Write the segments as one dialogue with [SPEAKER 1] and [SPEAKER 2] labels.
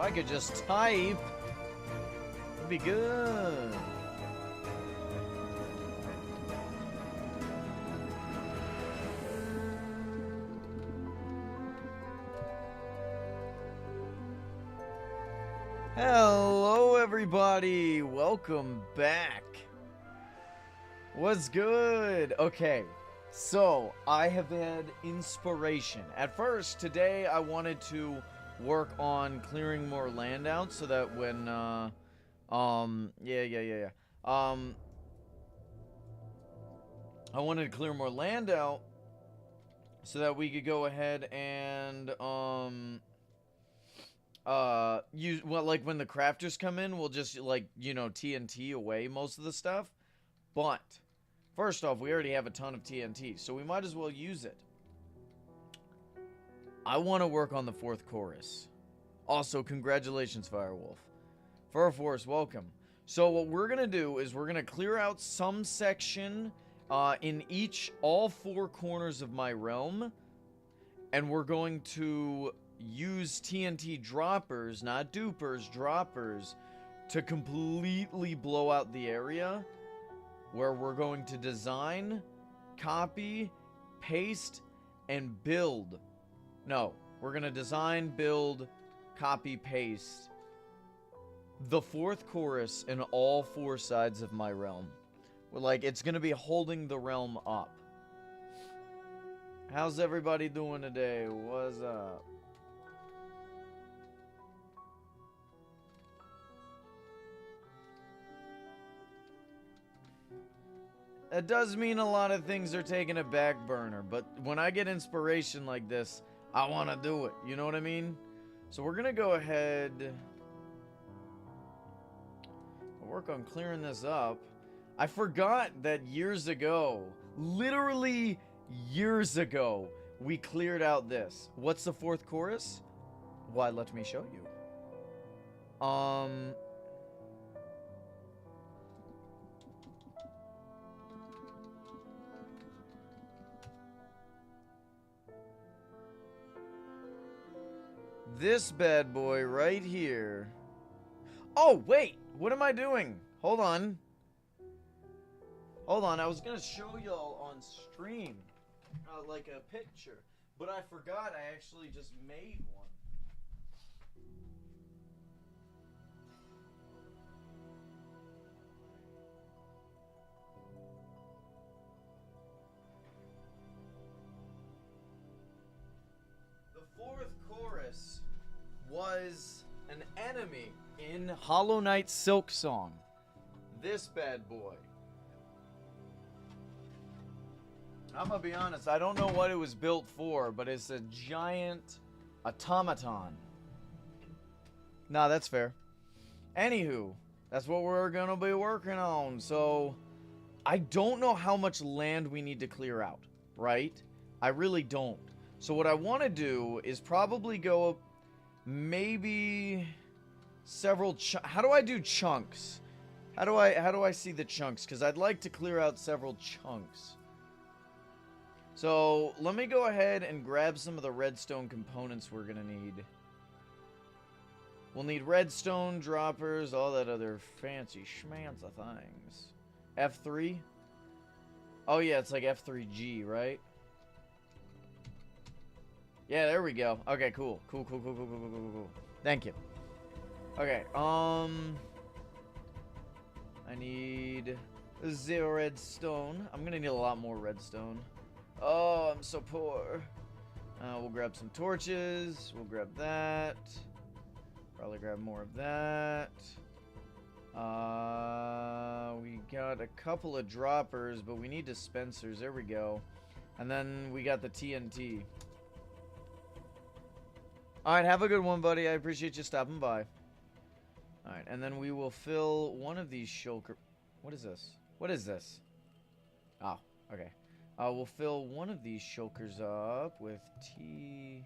[SPEAKER 1] I could just type, it'd be good. Hello, everybody. Welcome back. What's good? Okay, so I have had inspiration. At first, today, I wanted to work on clearing more land out so that when, I wanted to clear more land out so that we could go ahead and, use, well, like when the crafters come in, we'll just, like, you know, TNT away most of the stuff. But first off, we already have a ton of TNT, so we might as well use it. I want to work on the 4th chorus. Also, congratulations, Firewolf. Fur Force, welcome. So what we're going to do is we're going to clear out some section in all 4 corners of my realm. And we're going to use TNT droppers, not dupers, droppers, to completely blow out the area. Where we're going to design, copy, paste, and build. No, we're going to design, build, copy, paste the 4th chorus in all 4 sides of my realm. Like, it's going to be holding the realm up. How's everybody doing today? What's up? It does mean a lot of things are taking a back burner, but when I get inspiration like this, I want to do it. You know what I mean? So we're going to go ahead and work on clearing this up. I forgot that years ago, literally years ago, we cleared out this. What's the 4th chorus? Why, let me show you. This bad boy right here. Oh, wait. What am I doing? Hold on. Hold on. I was going to show y'all on stream, like a picture. But I forgot I actually just made one. The 4th chorus was an enemy in Hollow Knight Silk Song. This bad boy. I'm gonna be honest, I don't know what it was built for, but it's a giant automaton. Nah, that's fair. Anywho, that's what we're gonna be working on. So, I don't know how much land we need to clear out, right? I really don't. So what I want to do is probably go maybe several how do I do chunks? How do I see the chunks? Because I'd like to clear out several chunks. So let me go ahead and grab some of the redstone components we're gonna need. We'll need redstone droppers, all that other fancy schmancy things. F3? Oh yeah, it's like F3G, right? Yeah, there we go. Okay, cool. Cool. Thank you. Okay, I need 0 redstone. I'm gonna need a lot more redstone. Oh, I'm so poor. We'll grab some torches. We'll grab that. Probably grab more of that. We got a couple of droppers, but we need dispensers. There we go. And then we got the TNT. Alright, have a good one, buddy. I appreciate you stopping by. Alright, and then we will fill one of these shulker... What is this? What is this? Oh, okay. We'll fill one of these shulkers up with TNT.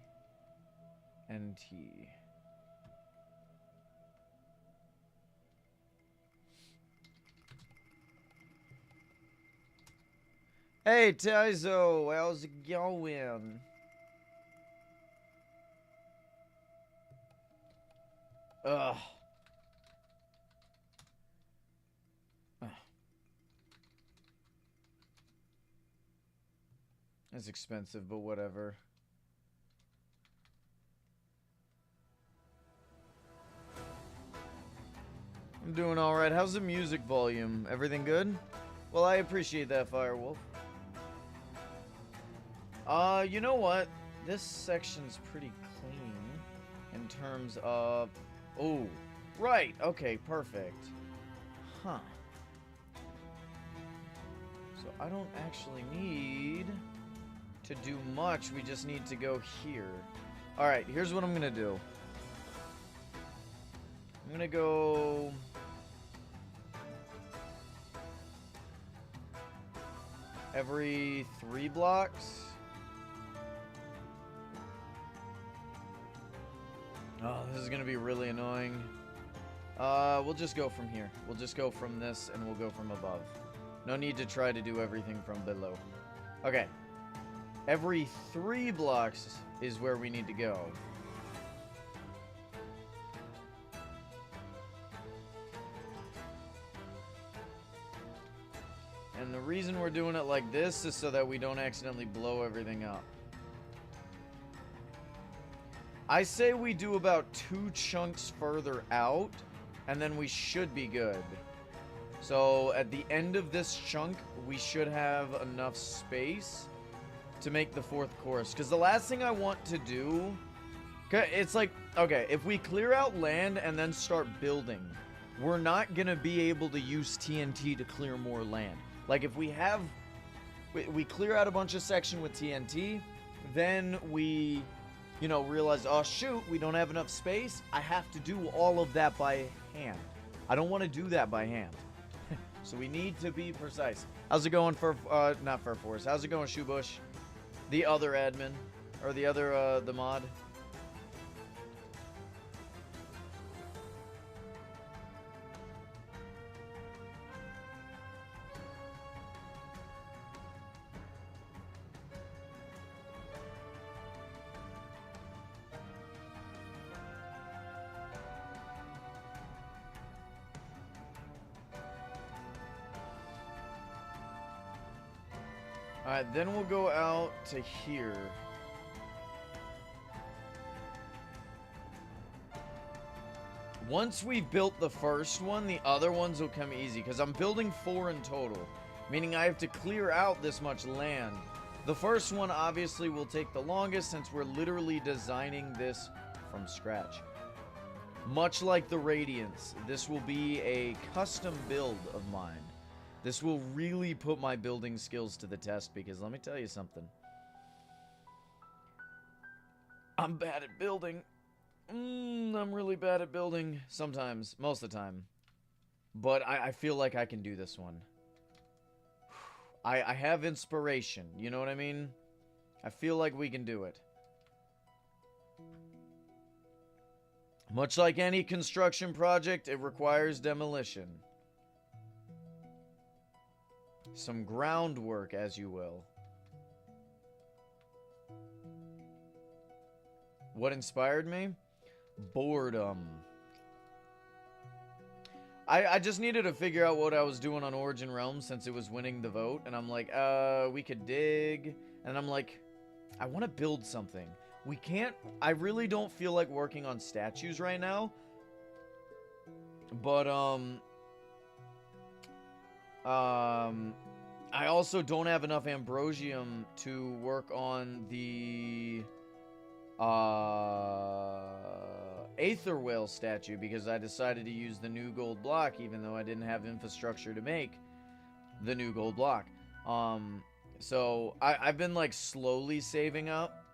[SPEAKER 1] Hey, Tizo, how's it going? Ugh. It's expensive, but whatever. I'm doing alright. How's the music volume? Everything good? Well, I appreciate that, Firewolf. You know what? This section's pretty clean in terms of... Oh, right. Okay, perfect. Huh. So I don't actually need to do much. We just need to go here. Alright, here's what I'm gonna do. I'm gonna go... every 3 blocks. Oh, this is gonna be really annoying. We'll just go from here. We'll just go from this and we'll go from above. No need to try to do everything from below. Okay. Every 3 blocks is where we need to go. And the reason we're doing it like this is so that we don't accidentally blow everything up. I say we do about 2 chunks further out, and then we should be good. So at the end of this chunk, we should have enough space to make the 4th course. Because the last thing I want to do... it's like, okay, if we clear out land and then start building, we're not going to be able to use TNT to clear more land. Like, if we have... we clear out a bunch of section with TNT, then we... you know, realize, oh shoot, we don't have enough space. I have to do all of that by hand. I don't want to do that by hand. So we need to be precise. How's it going for, not Fur Force. How's it going, Shoebush? The other admin. Or the other, the mod. Alright, then we'll go out to here. Once we've built the first one, the other ones will come easy. Because I'm building 4 in total. Meaning I have to clear out this much land. The first one obviously will take the longest since we're literally designing this from scratch. Much like the Radiance, this will be a custom build of mine. This will really put my building skills to the test because let me tell you something. I'm bad at building. I'm really bad at building sometimes, most of the time. But I feel like I can do this one. I have inspiration, you know what I mean? I feel like we can do it. Much like any construction project, it requires demolition. Some groundwork, as you will. What inspired me? Boredom. I just needed to figure out what I was doing on Origin Realms since it was winning the vote. And I'm like, we could dig. And I'm like, I want to build something. We can't... I really don't feel like working on statues right now. But, I also don't have enough Ambrosium to work on the Aether Whale statue because I decided to use the new gold block even though I didn't have infrastructure to make the new gold block. So I've been like slowly saving up,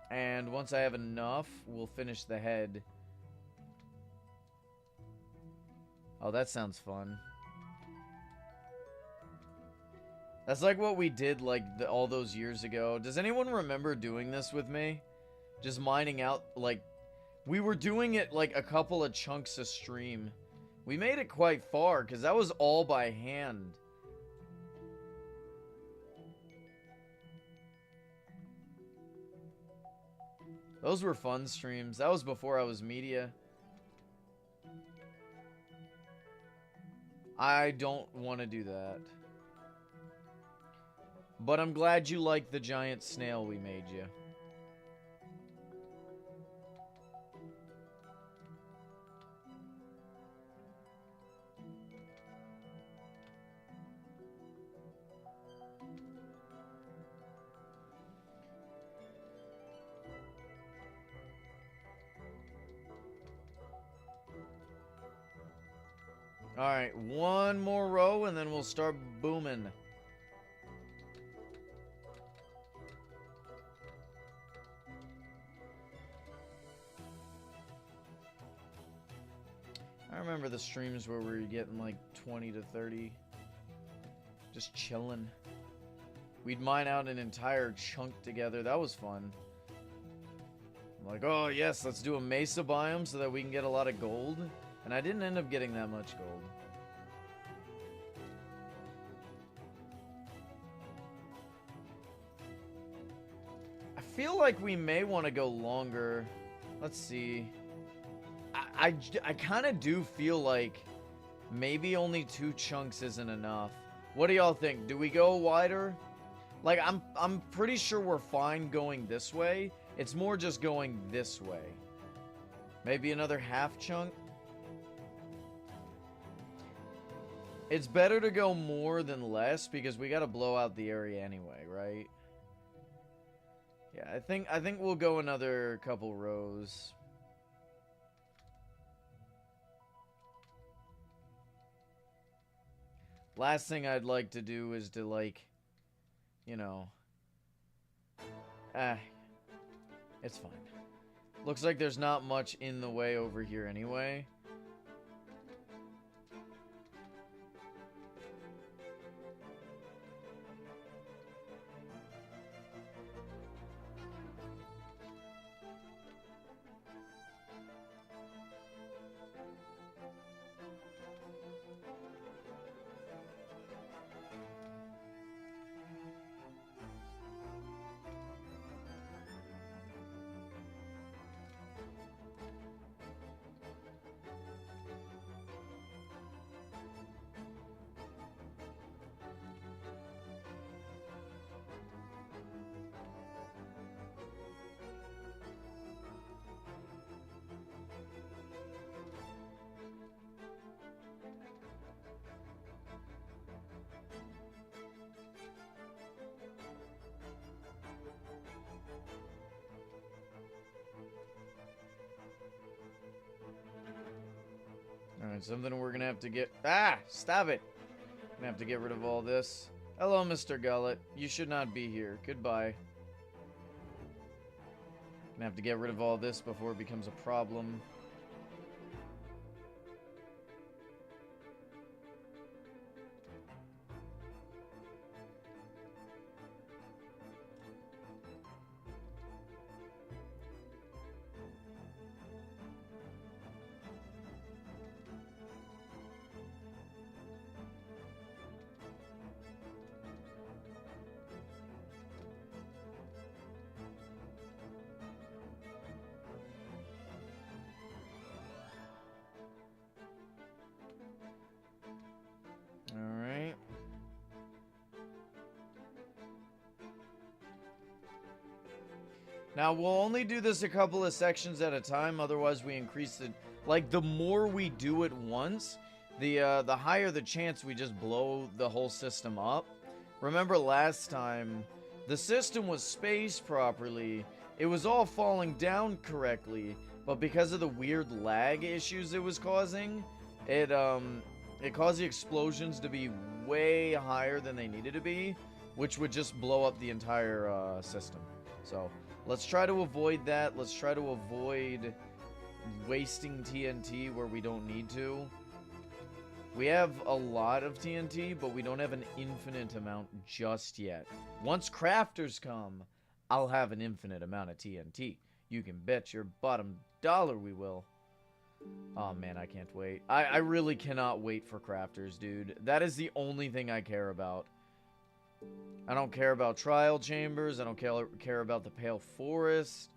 [SPEAKER 1] and once I have enough, we'll finish the head. Oh, that sounds fun. That's like what we did like all those years ago. Does anyone remember doing this with me? Just mining out, like, we were doing it like a couple of chunks a stream. We made it quite far because that was all by hand. Those were fun streams. That was before I was media. I don't want to do that. But I'm glad you like the giant snail we made you. Alright, one more row and then we'll start booming. I remember the streams where we were getting like 20 to 30. Just chilling. We'd mine out an entire chunk together. That was fun. I'm like, oh yes, let's do a mesa biome so that we can get a lot of gold. And I didn't end up getting that much gold. I feel like we may want to go longer. Let's see. I kind of do feel like maybe only 2 chunks isn't enough. What do y'all think? Do we go wider? Like, I'm pretty sure we're fine going this way. It's more just going this way. Maybe another half chunk? It's better to go more than less because we gotta blow out the area anyway, right? Yeah, I think we'll go another couple rows. Last thing I'd like to do is to, like, you know... it's fine. Looks like there's not much in the way over here anyway. Alright, something we're gonna have to get... Ah! Stop it! Gonna have to get rid of all this. Hello, Mr. Gullet. You should not be here. Goodbye. Gonna have to get rid of all this before it becomes a problem. Alright. Now, we'll only do this a couple of sections at a time, otherwise we increase it. Like, the more we do it once, the higher the chance we just blow the whole system up. Remember last time, the system was spaced properly, it was all falling down correctly, but because of the weird lag issues it was causing, it caused the explosions to be way higher than they needed to be, which would just blow up the entire system. So, let's try to avoid that. Let's try to avoid wasting TNT where we don't need to. We have a lot of TNT, but we don't have an infinite amount just yet. Once crafters come, I'll have an infinite amount of TNT. You can bet your bottom dollar we will. Oh man, I can't wait. I really cannot wait for crafters, dude. That is the only thing I care about. I don't care about trial chambers. I don't care about the Pale Forest.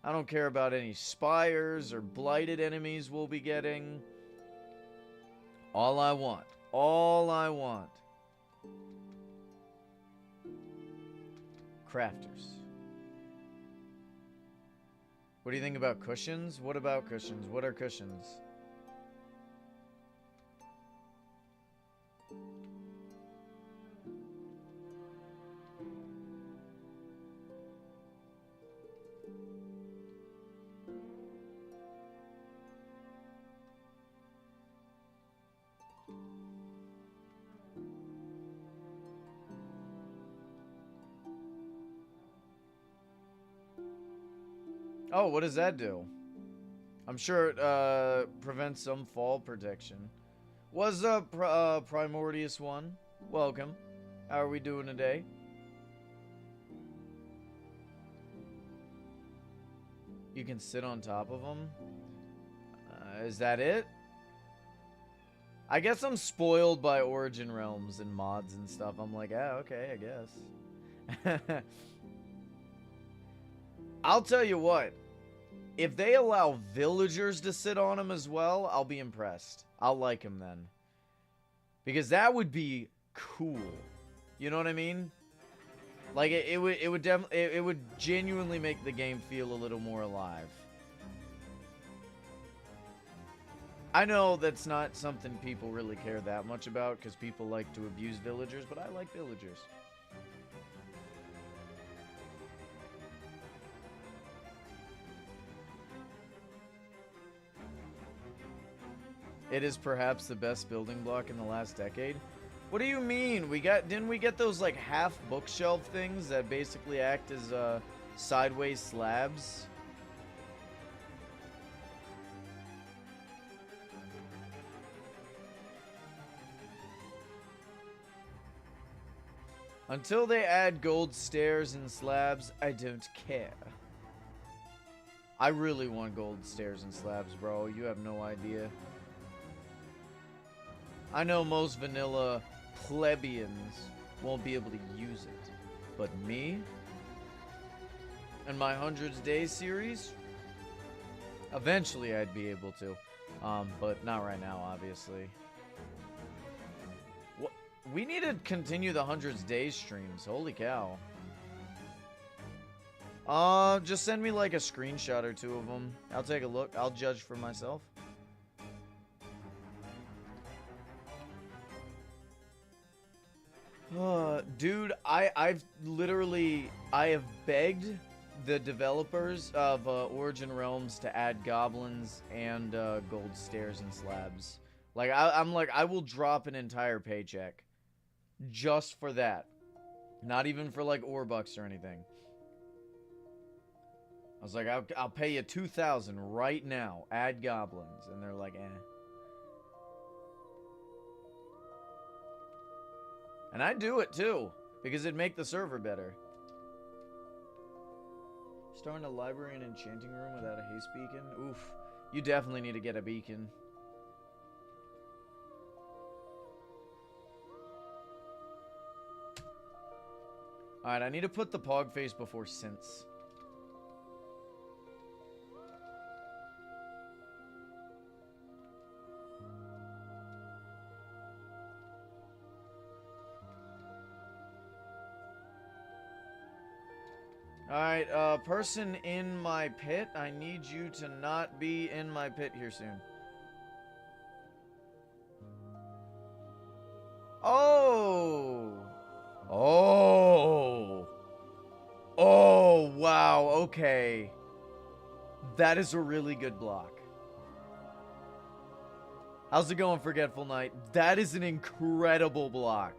[SPEAKER 1] I don't care about any spires or blighted enemies we'll be getting. All I all I want. Crafters. What do you think about cushions? What about cushions? What are cushions? Oh, what does that do? I'm sure it prevents some fall protection. What's up, Primordius One? Welcome. How are we doing today? You can sit on top of them? Is that it? I guess I'm spoiled by Origin Realms and mods and stuff. I'm like, ah, okay, I guess. I'll tell you what. If they allow villagers to sit on them as well, I'll be impressed. I'll like them then. Because that would be cool. You know what I mean? Like, it would genuinely make the game feel a little more alive. I know that's not something people really care that much about, because people like to abuse villagers, but I like villagers. It is perhaps the best building block in the last decade. What do you mean? Didn't we get those like half bookshelf things that basically act as sideways slabs? Until they add gold stairs and slabs, I don't care. I really want gold stairs and slabs, bro. You have no idea. I know most vanilla plebeians won't be able to use it, but me and my 100 Days series, eventually I'd be able to, but not right now, obviously. What? We need to continue the 100 Days streams. Holy cow. Just send me like a screenshot or two of them. I'll take a look. I'll judge for myself. Dude, I have begged the developers of Origin Realms to add goblins and gold stairs and slabs. Like, I'm like, I will drop an entire paycheck just for that. Not even for like ore bucks or anything. I was like, I'll pay you 2,000 right now. Add goblins, and they're like, eh. And I do it too, because it'd make the server better. Starting a library and enchanting room without a haste beacon? Oof. You definitely need to get a beacon. Alright, I need to put the pog face before since. Alright, person in my pit, I need you to not be in my pit here soon. Oh! Oh! Oh, wow, okay. That is a really good block. How's it going, Forgetful Knight? That is an incredible block.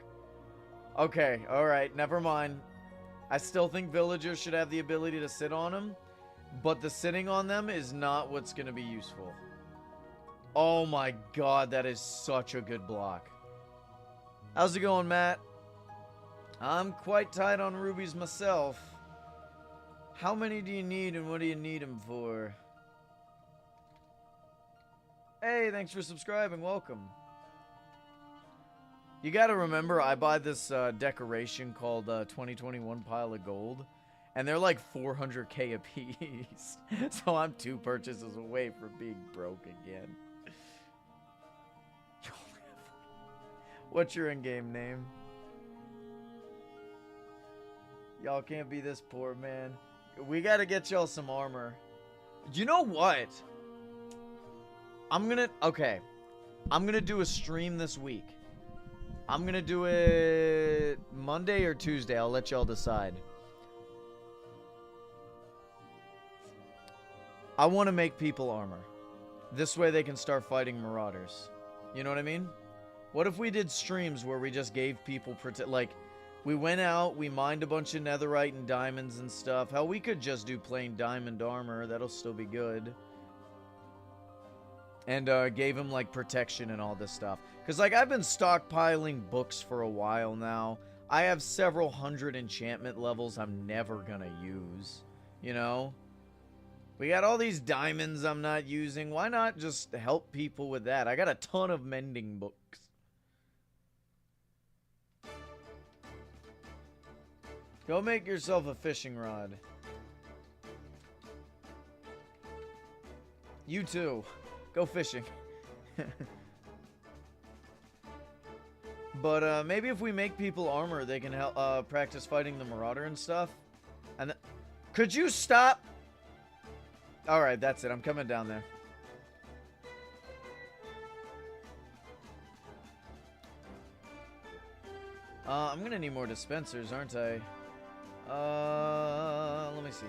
[SPEAKER 1] Okay, alright, never mind. I still think villagers should have the ability to sit on them, but the sitting on them is not what's going to be useful. Oh my god, that is such a good block. How's it going, Matt? I'm quite tight on rubies myself. How many do you need and what do you need them for? Hey, thanks for subscribing. Welcome. You gotta remember, I buy this decoration called 2021 Pile of Gold, and they're like 400k a piece. So I'm 2 purchases away from being broke again. What's your in-game name? Y'all can't be this poor, man. We gotta get y'all some armor. You know what? I'm gonna do a stream this week. I'm gonna do it Monday or Tuesday. I'll let y'all decide. I want to make people armor. This way they can start fighting marauders. You know what I mean? What if we did streams where we just gave people like, we went out, we mined a bunch of netherite and diamonds and stuff. Hell, we could just do plain diamond armor. That'll still be good. And gave him, like, protection and all this stuff. Because, like, I've been stockpiling books for a while now. I have several hundred enchantment levels I'm never gonna use. You know? We got all these diamonds I'm not using. Why not just help people with that? I got a ton of mending books. Go make yourself a fishing rod. You too. Go fishing. But maybe if we make people armor, they can help practice fighting the marauder and stuff. And could you stop? All right, that's it. I'm coming down there. I'm gonna need more dispensers, aren't I? Let me see.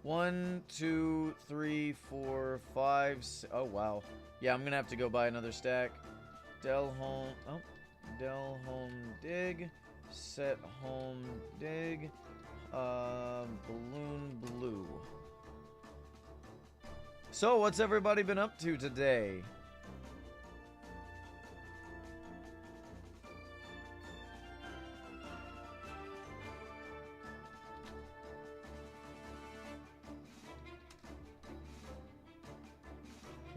[SPEAKER 1] 1, 2, 3, 4, 5. Oh wow. Yeah, I'm gonna have to go buy another stack. Del home. Oh, Del home dig. Set home dig. Balloon blue. So, what's everybody been up to today?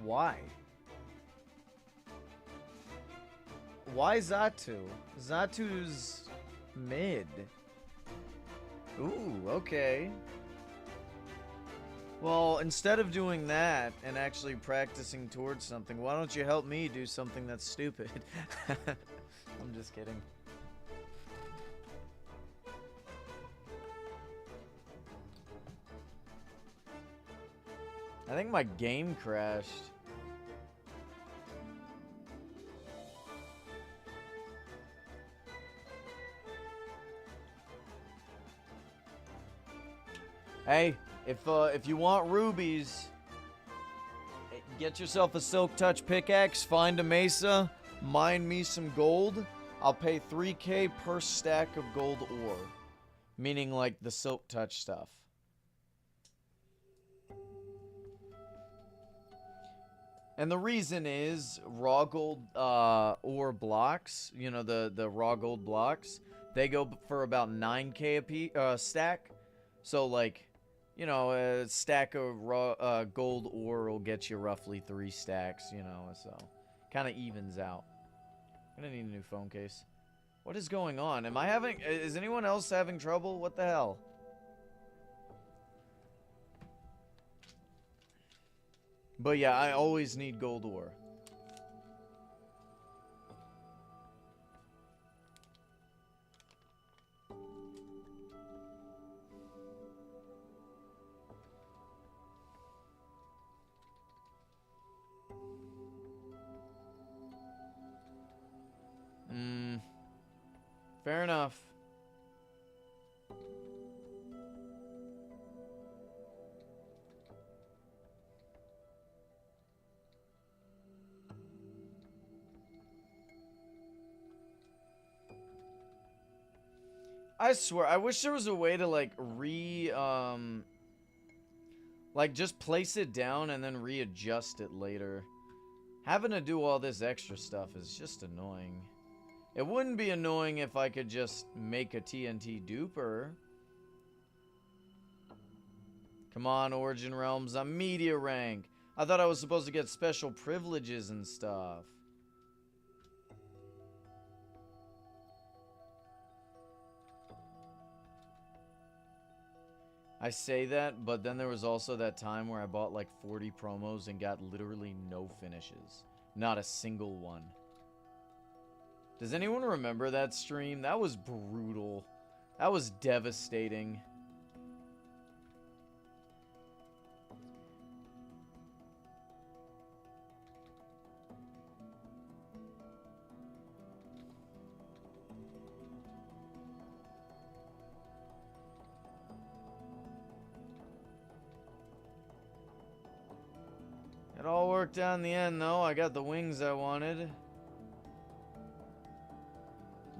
[SPEAKER 1] Why? Why Zatu? Zatu's mid. Ooh, okay. Well, instead of doing that and actually practicing towards something, why don't you help me do something that's stupid? I'm just kidding. I think my game crashed. Hey, if you want rubies, get yourself a Silk Touch pickaxe, find a mesa, mine me some gold. I'll pay 3K per stack of gold ore. Meaning like the Silk Touch stuff. And the reason is raw gold ore blocks, you know, the raw gold blocks, they go for about 9K a stack. So like, you know, a stack of raw gold ore will get you roughly 3 stacks, you know, so kind of evens out. I'm gonna need a new phone case. What is going on? Is anyone else having trouble? What the hell? But yeah, I always need gold ore. Fair enough. I swear, I wish there was a way to, like, like, just place it down and then readjust it later. Having to do all this extra stuff is just annoying. It wouldn't be annoying if I could just make a TNT duper. Come on, Origin Realms, I'm media rank. I thought I was supposed to get special privileges and stuff. I say that, but then there was also that time where I bought like 40 promos and got literally no finishes. Not a single one. Does anyone remember that stream? That was brutal. That was devastating. It all worked out in the end, though. I got the wings I wanted.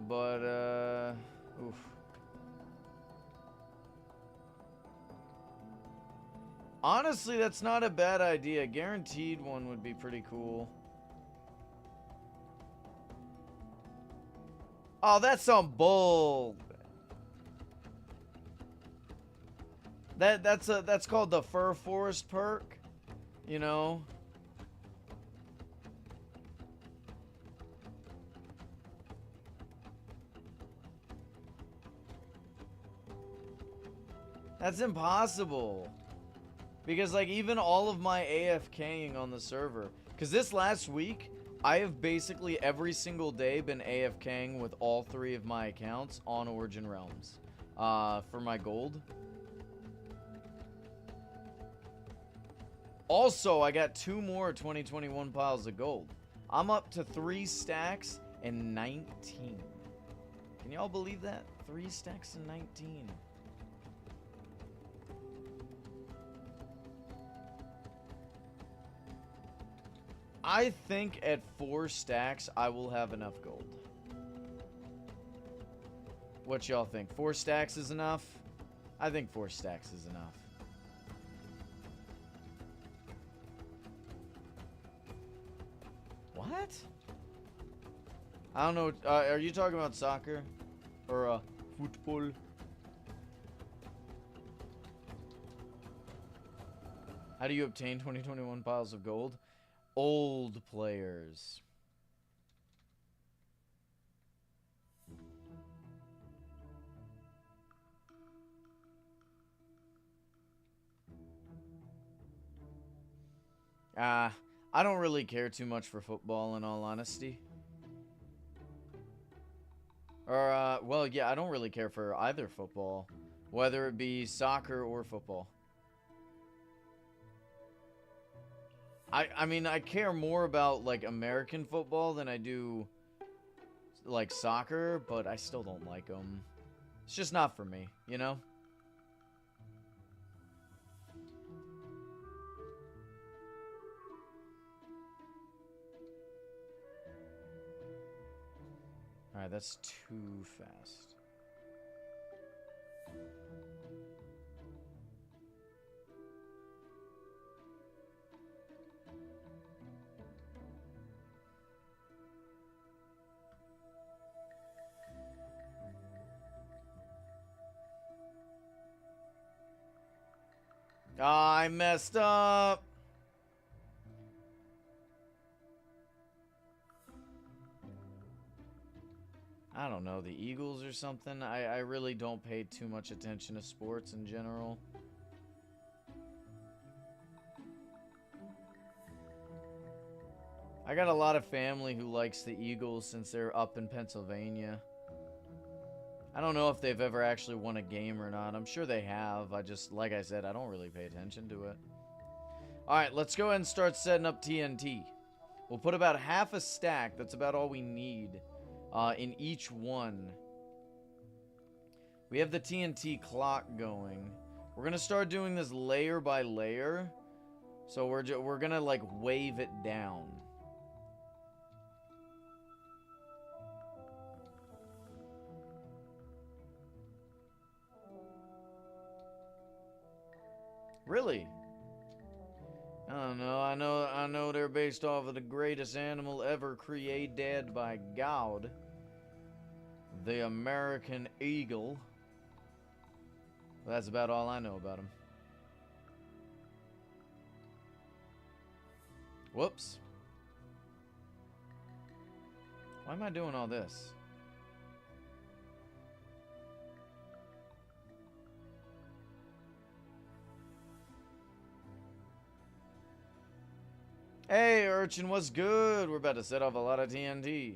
[SPEAKER 1] But, oof. Honestly, that's not a bad idea. Guaranteed one would be pretty cool. Oh, that's some bull. That's called the Fur Forest perk. You know? That's impossible. Because, like, even all of my AFKing on the server. Because this last week, I have basically every single day been AFKing with all 3 of my accounts on Origin Realms. For my gold. Also, I got 2 more 2021 piles of gold. I'm up to 3 stacks and 19. Can y'all believe that? 3 stacks and 19. I think at 4 stacks, I will have enough gold. What y'all think? 4 stacks is enough? I think 4 stacks is enough. What? I don't know. Are you talking about soccer? Or, football? How do you obtain 2021 piles of gold? Old players. I don't really care too much for football, in all honesty. Or, well, yeah, I don't really care for either football. Whether it be soccer or football. I mean, I care more about, like, American football than I do, like, soccer, but I still don't like them. It's just not for me, you know? Alright, that's too fast. Oh, I messed up. I don't know, the Eagles or something? I really don't pay too much attention to sports in general. I got a lot of family who likes the Eagles since they're up in Pennsylvania. I don't know if they've ever actually won a game or not. I'm sure they have. I just, like I said, I don't really pay attention to it. Alright, let's go ahead and start setting up TNT. We'll put about half a stack. That's about all we need in each one. We have the TNT clock going. We're going to start doing this layer by layer. So we're going to, like, wave it down. Really? I don't know. I know they're based off of the greatest animal ever created by God. The American eagle. That's about all I know about him. Whoops. Why am I doing all this? Hey, Urchin, what's good? We're about to set off a lot of TNT.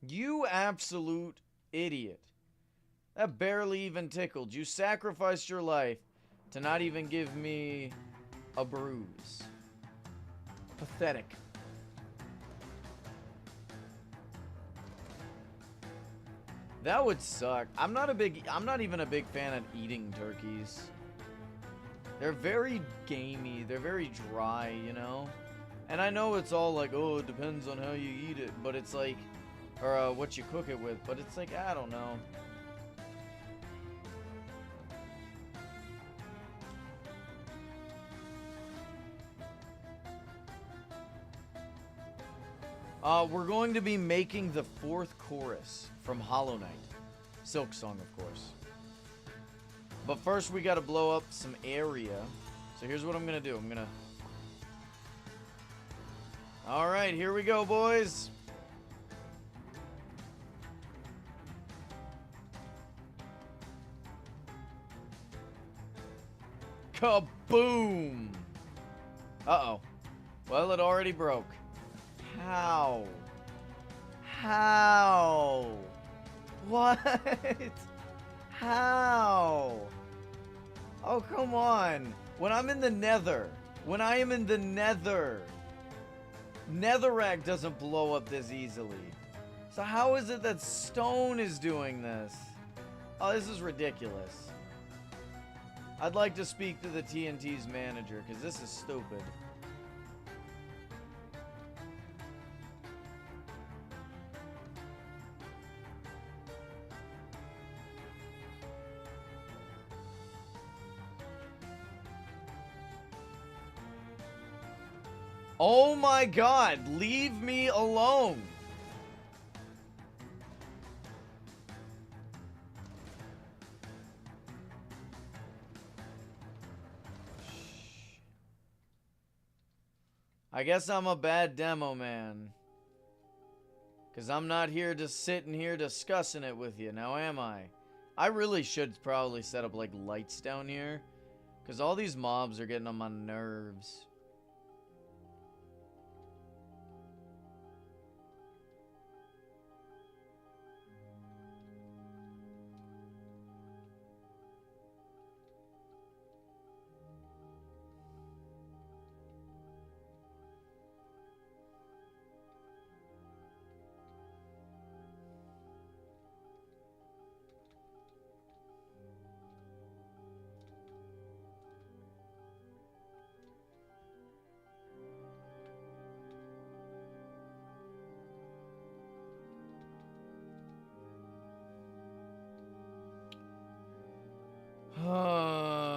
[SPEAKER 1] You absolute idiot. That barely even tickled. You sacrificed your life to not even give me a bruise. Pathetic. That would suck. I'm not even a big fan of eating turkeys. They're very gamey. They're very dry, you know? And I know it's all like, oh, it depends on how you eat it, but it's like, or what you cook it with, but it's like, I don't know. We're going to be making the 4th chorus from Hollow Knight. Silk Song, of course. But first, we gotta blow up some area. So here's what I'm gonna do. Alright, here we go, boys. Kaboom! Uh-oh. Well, it already broke. How? How? What? How? Oh, come on. When I'm in the nether. When I am in the nether. Netherrack doesn't blow up this easily. So how is it that stone is doing this? Oh, this is ridiculous. I'd like to speak to the TNT's manager, because this is stupid. Oh my god, leave me alone. I guess I'm a bad demo man. Because I'm not here just sitting here discussing it with you, now am I? I really should probably set up like lights down here. Because all these mobs are getting on my nerves. Alright,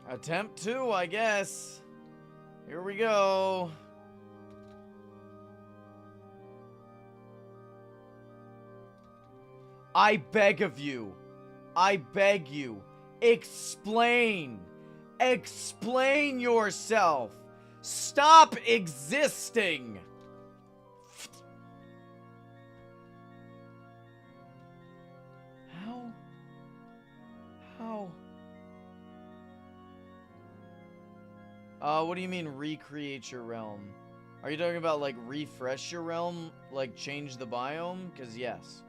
[SPEAKER 1] attempt 2, I guess. Here we go. I beg of you. I beg you. Explain. Explain yourself. Stop existing. How? How? What do you mean recreate your realm? Are you talking about like refresh your realm? Like change the biome? Because yes.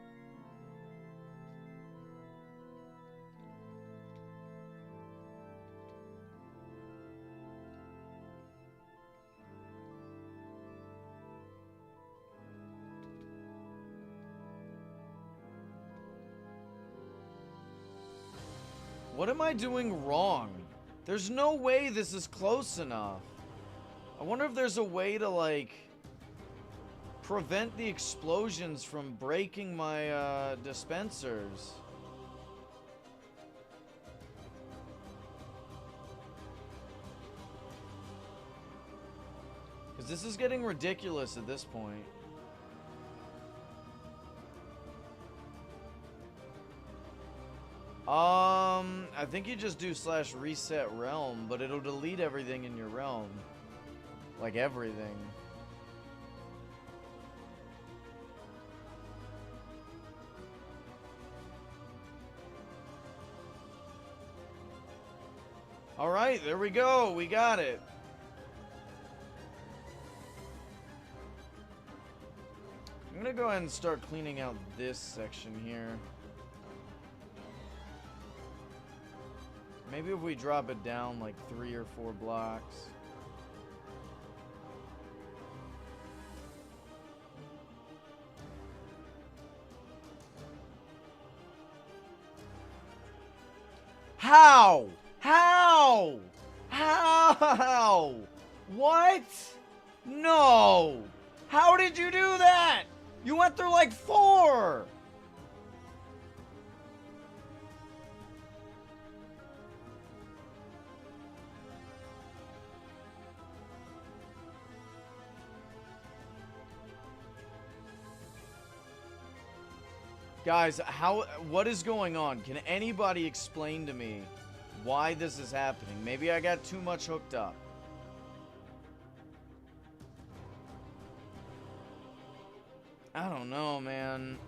[SPEAKER 1] What am I doing wrong? There's no way this is close enough. I wonder if there's a way to, like, prevent the explosions from breaking my dispensers. Because this is getting ridiculous at this point. I think you just do /reset realm, but it'll delete everything in your realm. Like everything. Alright, there we go. We got it. I'm gonna go ahead and start cleaning out this section here. Maybe if we drop it down like 3 or 4 blocks. How? How? How? What? No. How did you do that? You went through like 4. Guys, what is going on? Can anybody explain to me why this is happening? Maybe I got too much hooked up. I don't know, man.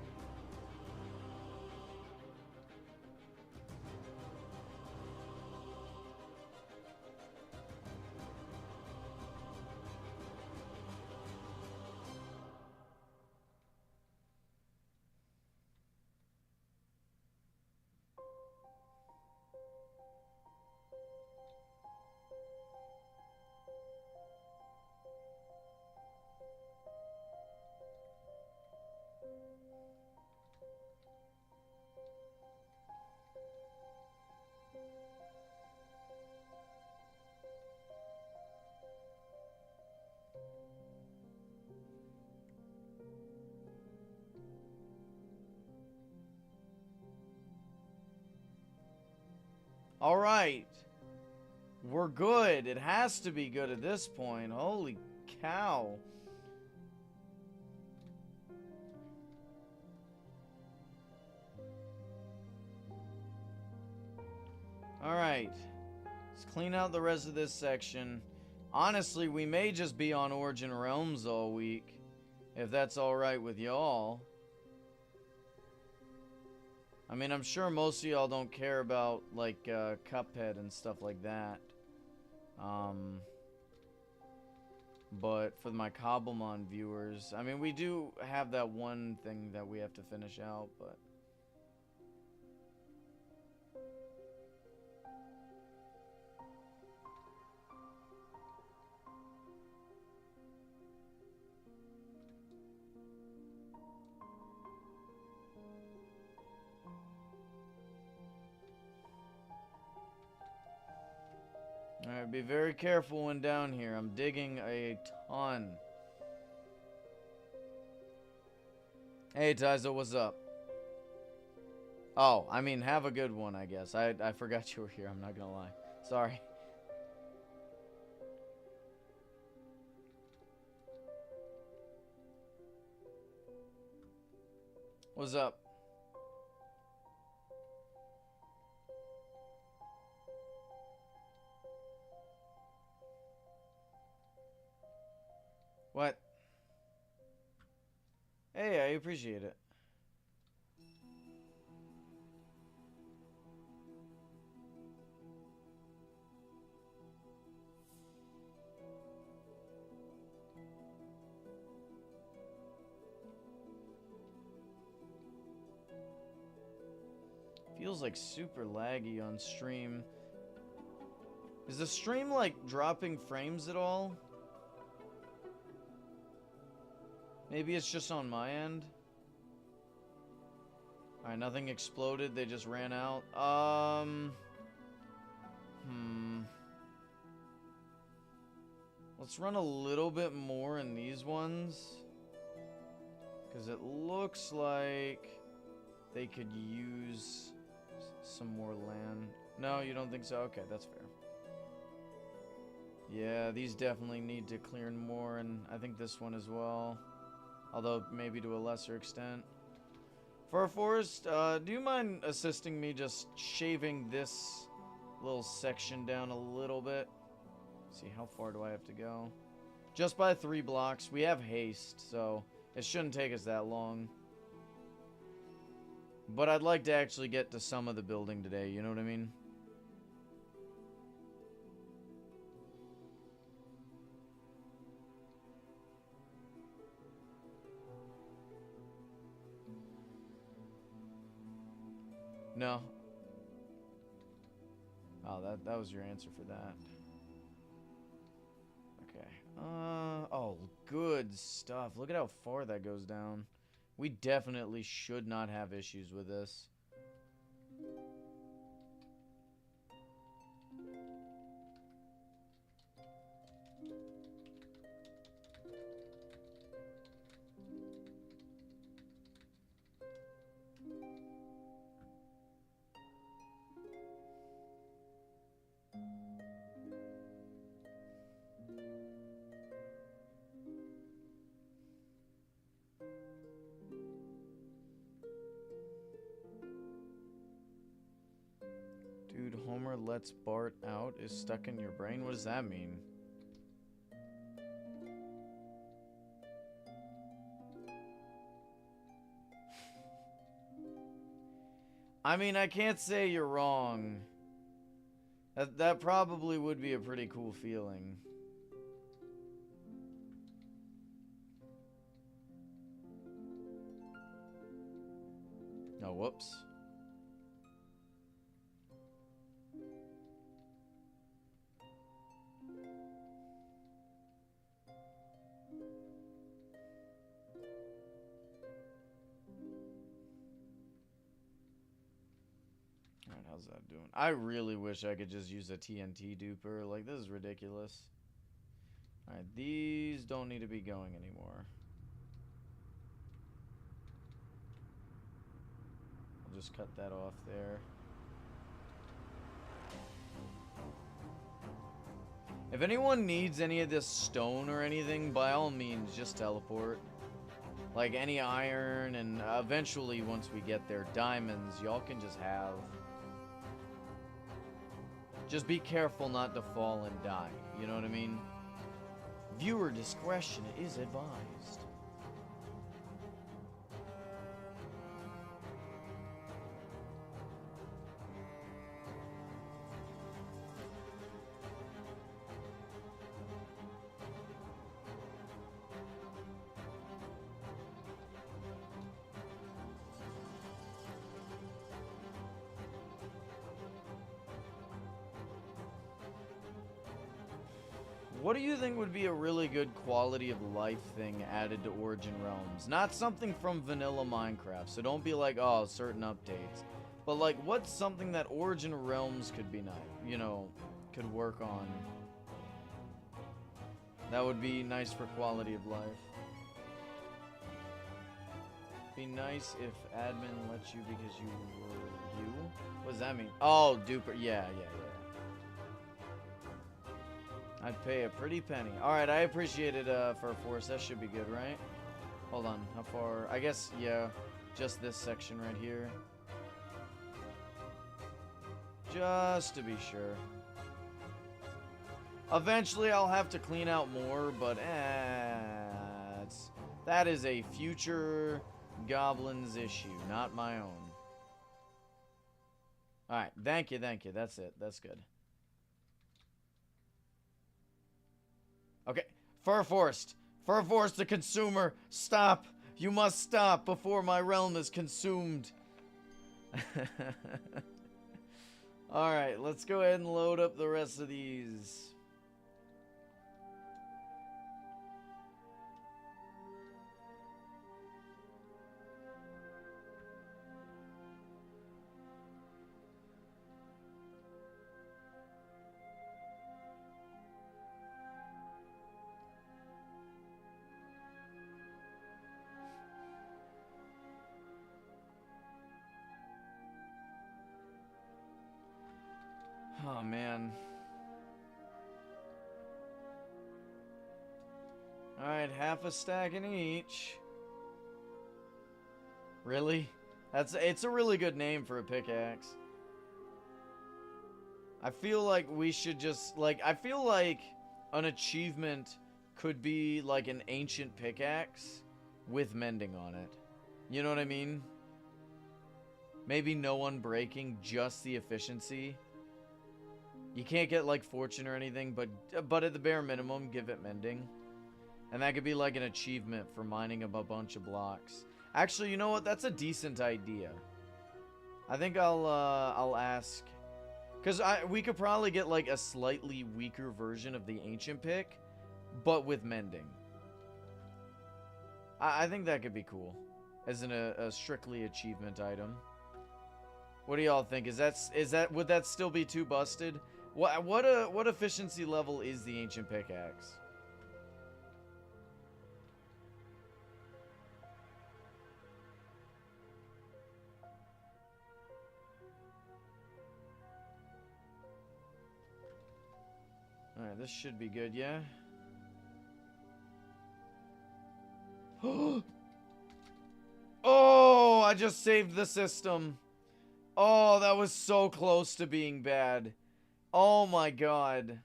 [SPEAKER 1] All right. We're good. It has to be good at this point. Holy cow. All right. Let's clean out the rest of this section. Honestly, we may just be on Origin Realms all week, if that's all right with y'all. I mean, I'm sure most of y'all don't care about, like, Cuphead and stuff like that. But for my Cobblemon viewers, I mean, we do have that one thing that we have to finish out, but... Alright, be very careful when down here. I'm digging a ton. Hey, Tyzo, what's up? Oh, I mean, have a good one, I guess. I forgot you were here, I'm not gonna lie. Sorry. What's up? What? Hey, I appreciate it. Feels like super laggy on stream. Is the stream like dropping frames at all? Maybe it's just on my end. Alright, nothing exploded, they just ran out. Let's run a little bit more in these ones. Because it looks like they could use some more land. No, you don't think so? Okay, that's fair. Yeah, these definitely need to clear more, and I think this one as well. Although, maybe to a lesser extent. For a forest, do you mind assisting me just shaving this little section down a little bit? Let's see, how far do I have to go? Just by 3 blocks. We have haste, so it shouldn't take us that long. But I'd like to actually get to some of the building today, you know what I mean? No. Oh, that was your answer for that. Okay. Oh, good stuff. Look at how far that goes down. We definitely should not have issues with this. Dude, Homer lets Bart out is stuck in your brain? What does that mean? I mean, I can't say you're wrong. That probably would be a pretty cool feeling. Oh, whoops. Alright, how's that doing? I really wish I could just use a TNT duper. Like, this is ridiculous. Alright, these don't need to be going anymore. I'll just cut that off there. If anyone needs any of this stone or anything, by all means, just teleport. Like, any iron, and eventually, once we get there, diamonds, y'all can just have. Just be careful not to fall and die, you know what I mean? Viewer discretion is advised. What do you think would be a really good quality of life thing added to Origin Realms? Not something from vanilla Minecraft, so don't be like, oh, certain updates. But like, what's something that Origin Realms could be nice, you know, could work on? That would be nice for quality of life. Be nice if admin lets you because you were you? What does that mean? Oh, duper. Yeah. I'd pay a pretty penny. Alright, I appreciate it for a force. That should be good, right? Hold on. How far? I guess, yeah. Just this section right here. Just to be sure. Eventually, I'll have to clean out more, but that is a future goblins issue, not my own. Alright, thank you. That's it. That's good. Okay, Fur Forest, the consumer, stop! You must stop before my realm is consumed. Alright, let's go ahead and load up the rest of these. Oh, man. Alright, half a stack in each. Really? It's a really good name for a pickaxe. I feel like we should just, like, I feel like an achievement could be, like, an ancient pickaxe with mending on it. You know what I mean? Maybe no unbreaking, just the efficiency. You can't get, like, fortune or anything, but at the bare minimum, give it mending. And that could be, like, an achievement for mining up a bunch of blocks. Actually, you know what? That's a decent idea. I think I'll ask... Because we could probably get, like, a slightly weaker version of the ancient pick, but with mending. I think that could be cool. As a strictly achievement item. What do y'all think? Would that still be too busted? What efficiency level is the ancient pickaxe? Alright, this should be good, yeah? Oh, I just saved the system. Oh, that was so close to being bad. Oh my god.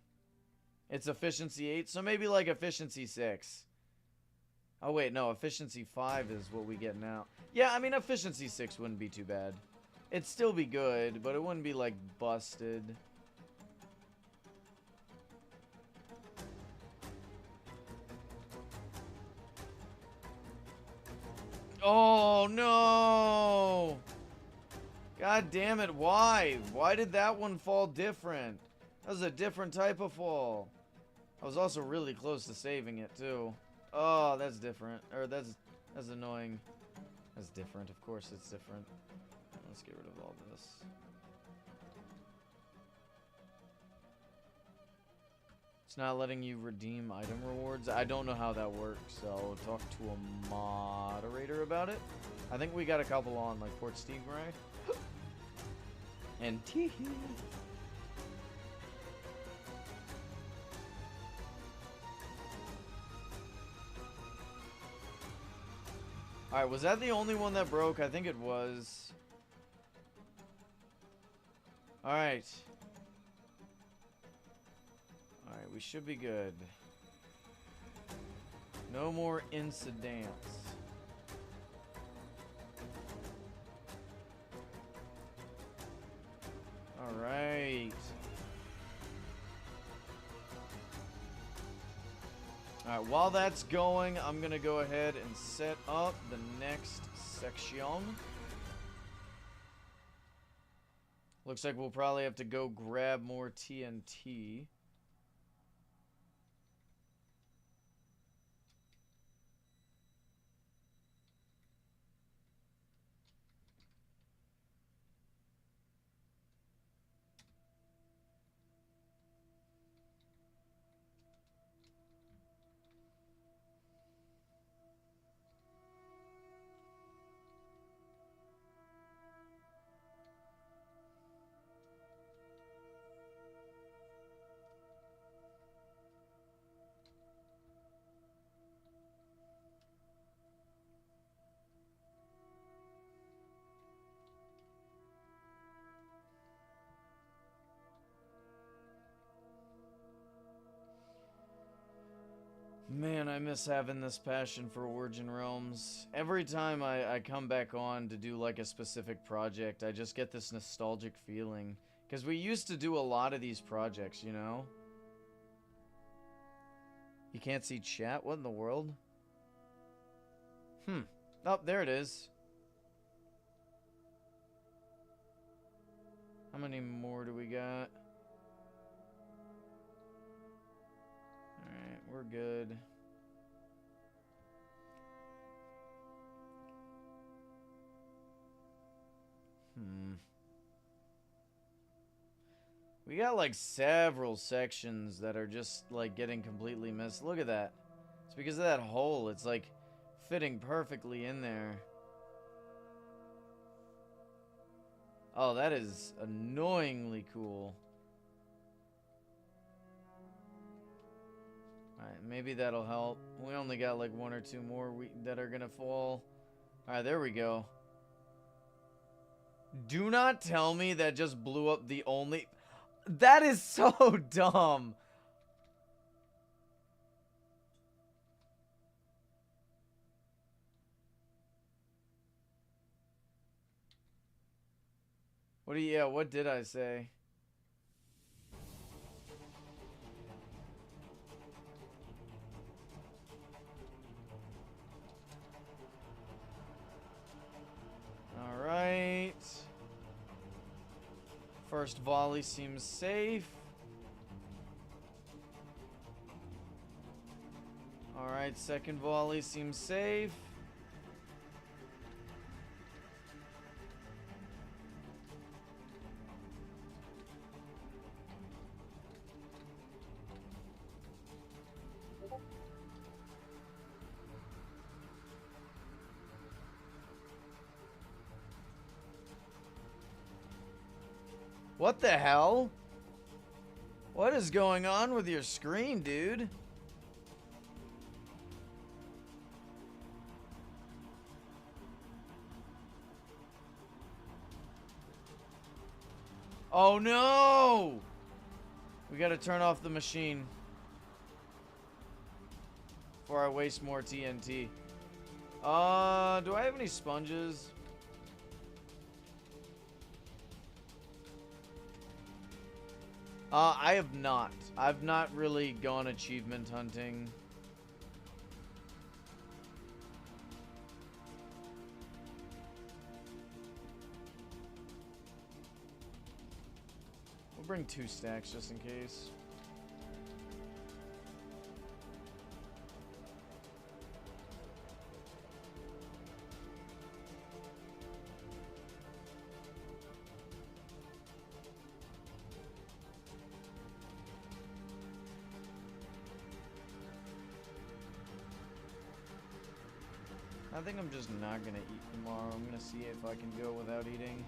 [SPEAKER 1] It's efficiency 8, so maybe like efficiency 6. Oh wait, no, efficiency 5 is what we get now. Yeah, I mean efficiency 6 wouldn't be too bad. It'd still be good, but it wouldn't be like busted. Oh no! God damn it, why? Why did that one fall different? That was a different type of fall. I was also really close to saving it too. Oh, that's different. Or that's annoying. That's different, of course it's different. Let's get rid of all this. It's not letting you redeem item rewards. I don't know how that works, so I'll talk to a moderator about it. I think we got a couple on, like Port Stingray. And Teehee. Alright, was that the only one that broke? I think it was. Alright. Alright, we should be good. No more incidents. Alright. Alright, while that's going, I'm gonna go ahead and set up the next section. Looks like we'll probably have to go grab more TNT. Man, I miss having this passion for Origin Realms. Every time I come back on to do like a specific project, I just get this nostalgic feeling. Because we used to do a lot of these projects, you know? You can't see chat? What in the world? Oh, there it is. How many more do we got? Alright, we're good. We got like several sections that are just like getting completely missed. Look at that. It's because of that hole. It's like fitting perfectly in there. Oh, that is annoyingly cool. maybe that'll help. We only got like 1 or 2 more that are gonna fall. Alright, there we go. Do not tell me that just blew up the only... That is so dumb. What did I say? Alright. First volley seems safe. Alright, second volley seems safe. What the hell? What is going on with your screen, dude? Oh no! We gotta turn off the machine before I waste more TNT. Do I have any sponges? I have not. I've not really gone achievement hunting. We'll bring 2 stacks just in case. I think I'm just not gonna eat tomorrow. I'm gonna see if I can go without eating.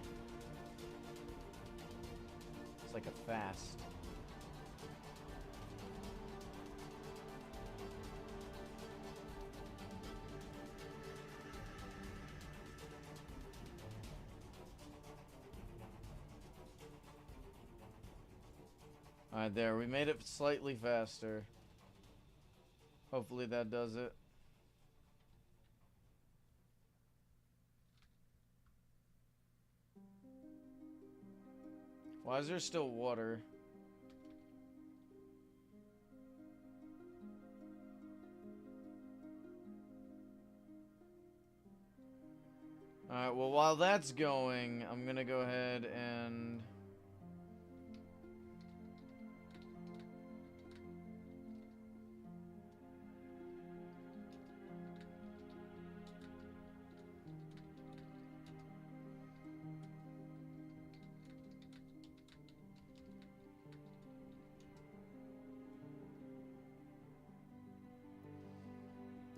[SPEAKER 1] It's like a fast. Alright, there. We made it slightly faster. Hopefully that does it. Why is there still water? Alright, well, while that's going, I'm gonna go ahead and...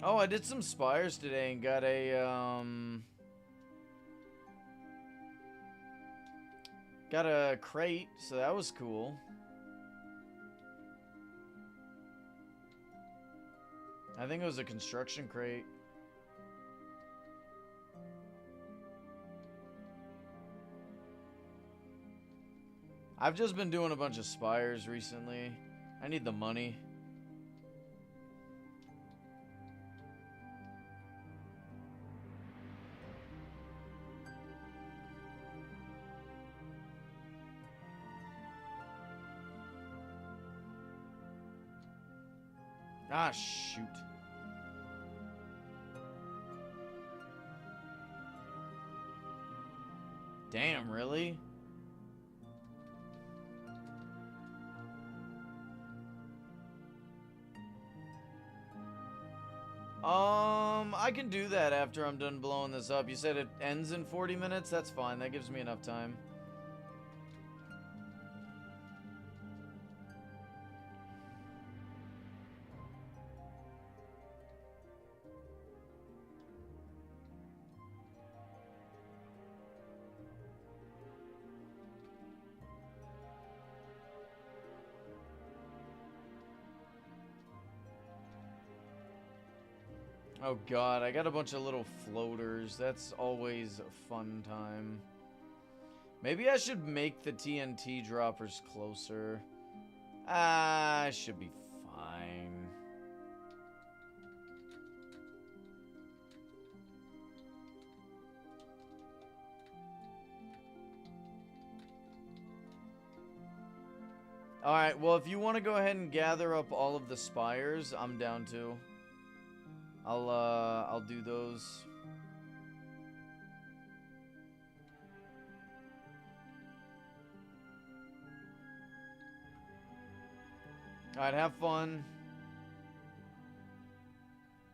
[SPEAKER 1] Oh, I did some spires today and got a crate, so that was cool. I think it was a construction crate. I've just been doing a bunch of spires recently. I need the money. Ah, shoot. Damn, really? I can do that after I'm done blowing this up. You said it ends in 40 minutes? That's fine. That gives me enough time. Oh god, I got a bunch of little floaters. That's always a fun time. Maybe I should make the TNT droppers closer. Ah, I should be fine. Alright, well, if you want to go ahead and gather up all of the spires, I'm down to. I'll do those. Alright, have fun.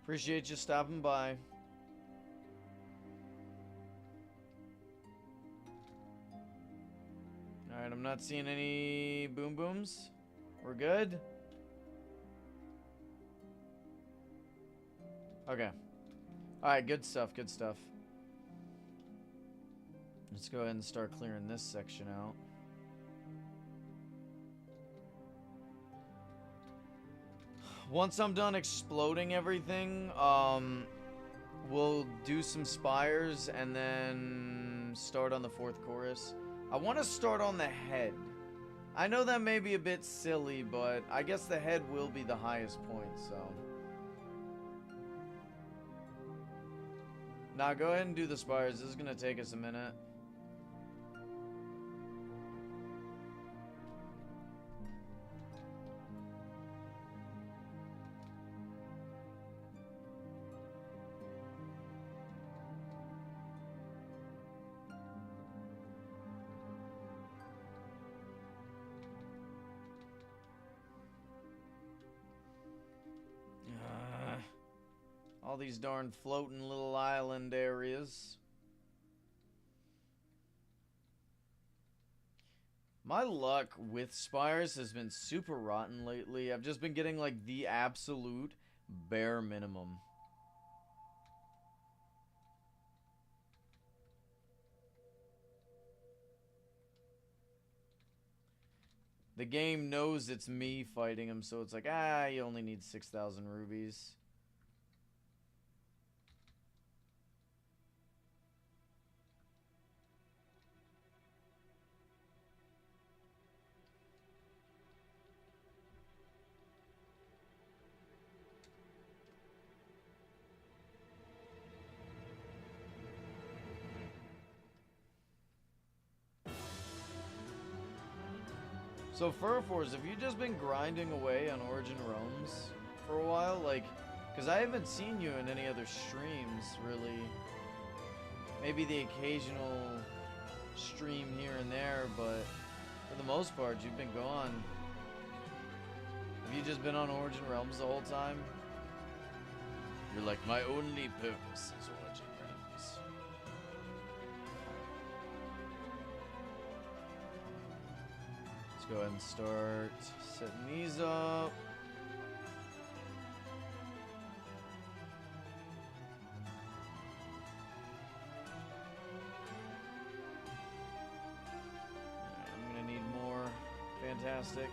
[SPEAKER 1] Appreciate you stopping by. Alright, I'm not seeing any boom booms. We're good? Okay. Alright, good stuff, good stuff. Let's go ahead and start clearing this section out. Once I'm done exploding everything, we'll do some spires and then start on the 4th chorus. I want to start on the head. I know that may be a bit silly, but I guess the head will be the highest point, so. Now go ahead and do the spires. This is going to take us a minute. All these darn floating little island areas. My luck with spires has been super rotten lately. I've just been getting like the absolute bare minimum. The game knows it's me fighting him, so it's like, ah, you only need 6,000 rubies. So Furforce, have you just been grinding away on Origin Realms for a while? Like, because I haven't seen you in any other streams, really. Maybe the occasional stream here and there, but for the most part, you've been gone. Have you just been on Origin Realms the whole time? You're like, my only purpose is Origin Realms. Let's go ahead and start setting these up. I'm gonna need more. Fantastic.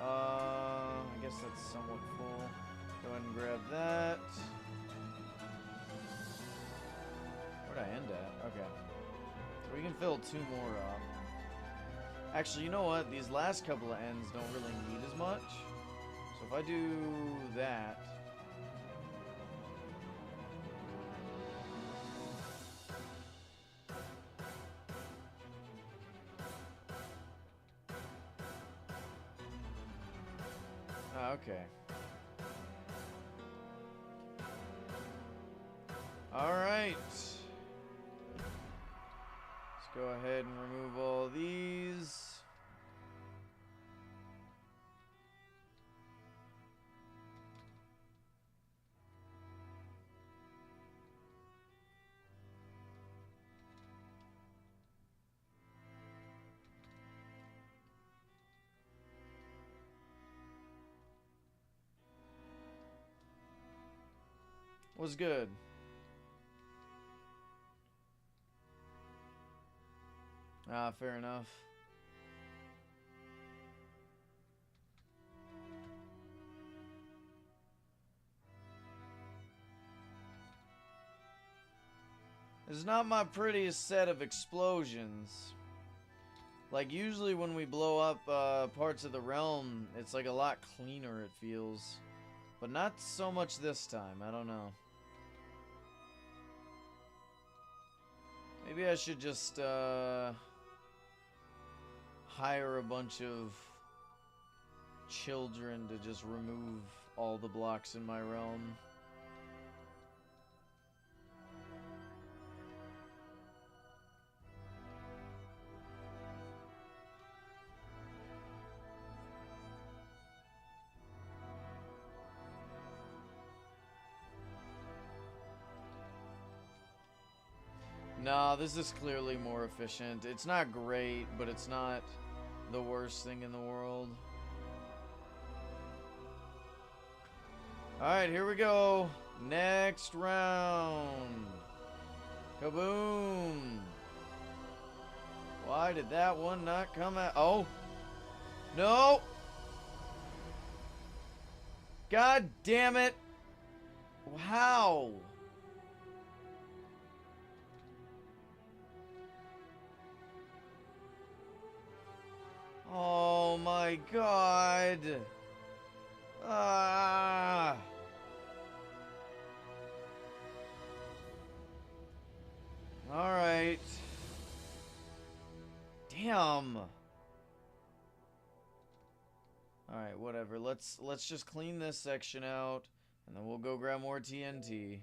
[SPEAKER 1] I guess that's somewhat full. Go ahead and grab that. Where'd I end at? Okay. So we can fill 2 more up. Actually, you know what? These last couple of ends don't really need as much. So if I do that... okay. Alright. Let's go ahead and remove all these. Was good. Ah, fair enough. It's not my prettiest set of explosions. Like, usually when we blow up parts of the realm, it's like a lot cleaner, it feels. But not so much this time, I don't know. Maybe I should just hire a bunch of children to just remove all the blocks in my realm. No, this is clearly more efficient. It's not great, but it's not the worst thing in the world. Alright, here we go. Next round. Kaboom. Why did that one not come out? Oh. No. God damn it. How? Oh my god. Ah. All right. Damn. All right, whatever. Let's just clean this section out and then we'll go grab more TNT.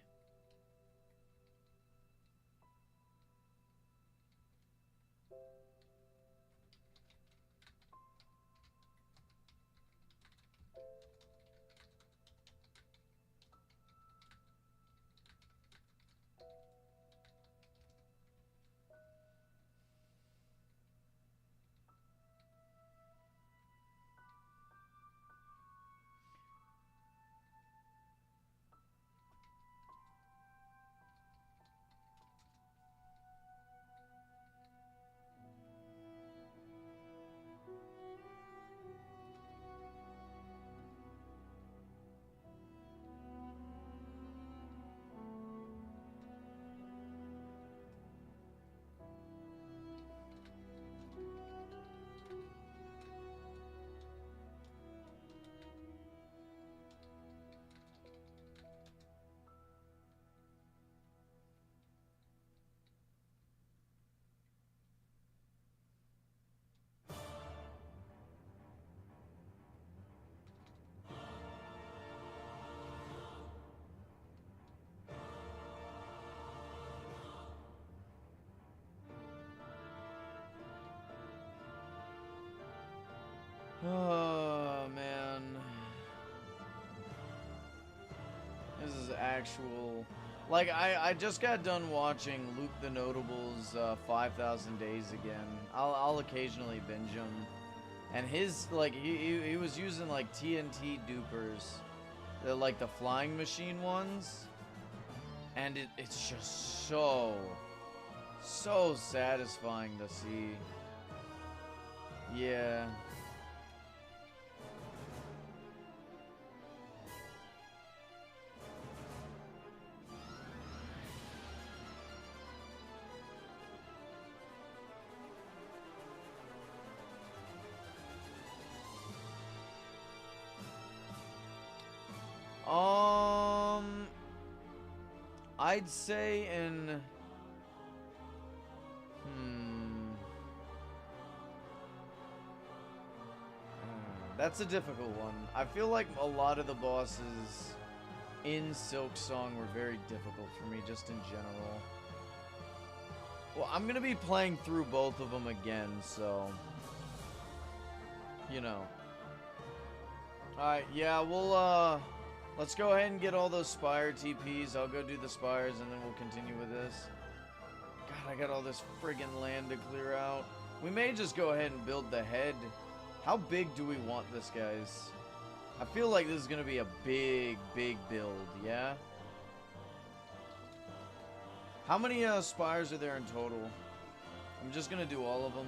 [SPEAKER 1] Oh, man. This is actual... Like, I just got done watching Luke the Notable's 5,000 Days again. I'll occasionally binge him. And his, like, he was using, like, TNT dupers. They're, like, the flying machine ones. And it's just so satisfying to see. Yeah. I'd say in... That's a difficult one. I feel like a lot of the bosses in Silk Song were very difficult for me, just in general. Well, I'm gonna be playing through both of them again, so... You know. Alright, yeah, we'll, let's go ahead and get all those Spire TPs. I'll go do the Spires, and then we'll continue with this. God, I got all this friggin' land to clear out. We may just go ahead and build the head. How big do we want this, guys? I feel like this is gonna be a big build, yeah? How many, Spires are there in total? I'm just gonna do all of them.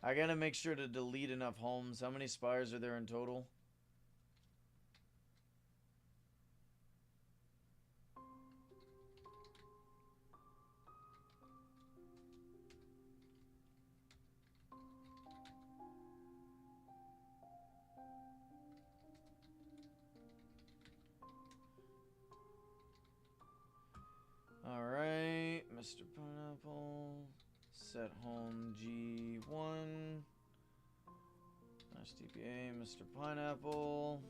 [SPEAKER 1] I gotta make sure to delete enough homes. How many spires are there in total? Alright, Mr. Pineapple. Set home G1. Nice TPA, Mr. Pineapple.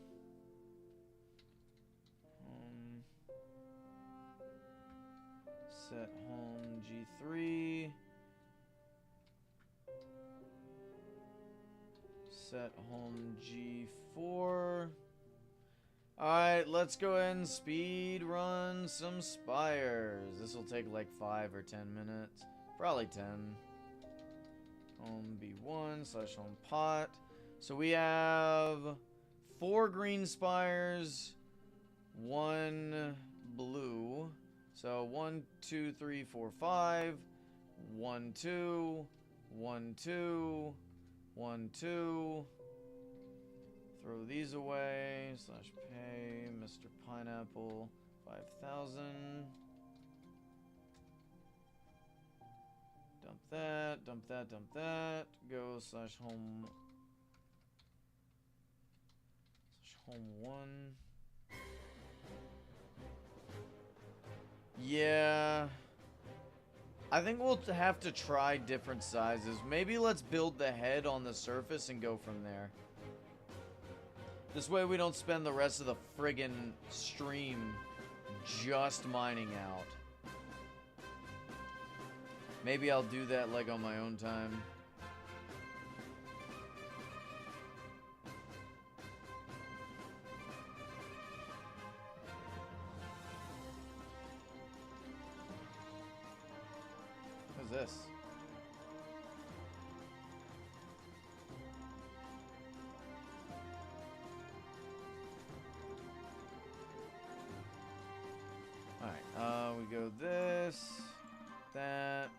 [SPEAKER 1] Set home G3. Set home G4. Alright, let's go ahead and speed run some spires. This will take like 5 or 10 minutes. Probably 10. Home B1 / home pot. So we have 4 green spires, 1 blue. So 1, 2, 3, 4, 5. 1, 2. 1, 2. 1, 2. Throw these away. / pay. Mr. Pineapple. 5,000. Dump that. Dump that. Dump that. Go / home. Home 1. Yeah. I think we'll have to try different sizes. Maybe let's build the head on the surface and go from there. This way we don't spend the rest of the friggin' stream just mining out. Maybe I'll do that like on my own time. What's this? Alright, we go this, that.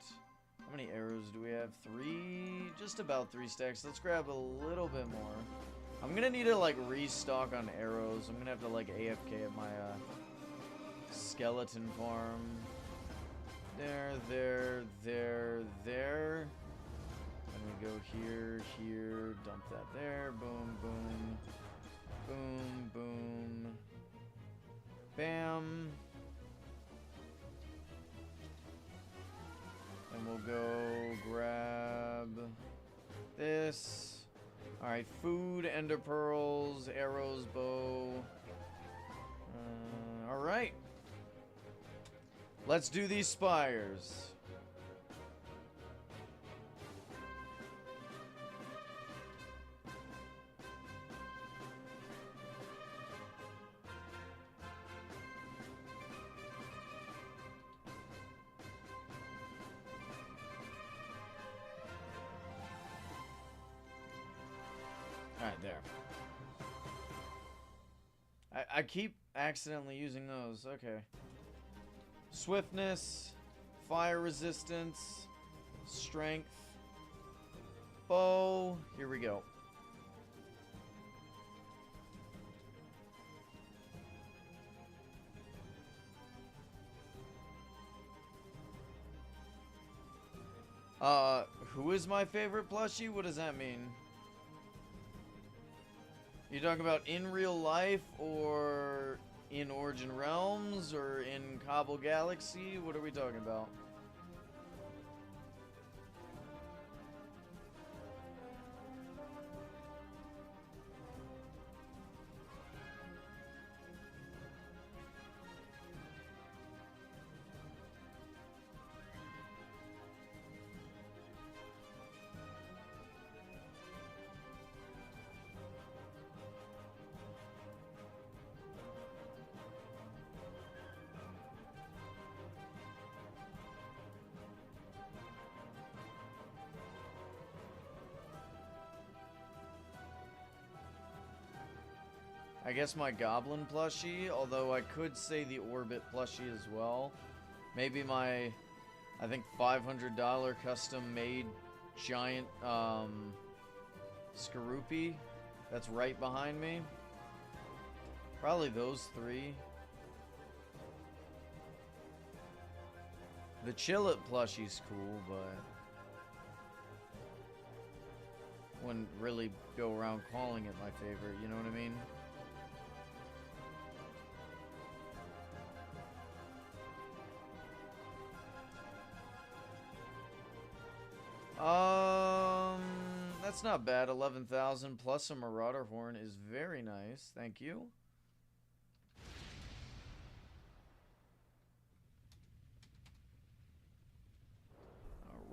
[SPEAKER 1] How many arrows do we have? 3? Just about 3 stacks. Let's grab a little bit more. I'm gonna need to, like, restock on arrows. I'm gonna have to, like, AFK at my, skeleton farm. There, there, there, there. And we go here, here, dump that there. Boom, boom. Boom, boom. Bam. And we'll go grab this. Alright, food, ender pearls, arrows, bow. Alright. Let's do these spires. Alright, there. I keep accidentally using those. Okay. Swiftness, fire resistance, strength, bow. Here we go. Who is my favorite plushie? What does that mean? You talking about in real life or in Origin Realms or in Cobble Galaxy? What are we talking about? I guess my Goblin plushie, although I could say the Orbit plushie as well. Maybe my, I think $500 custom made giant Skorupi that's right behind me. Probably those three. The Chillet plushie's cool, but wouldn't really go around calling it my favorite, you know what I mean? That's not bad. 11,000 plus a Marauder Horn is very nice. Thank you.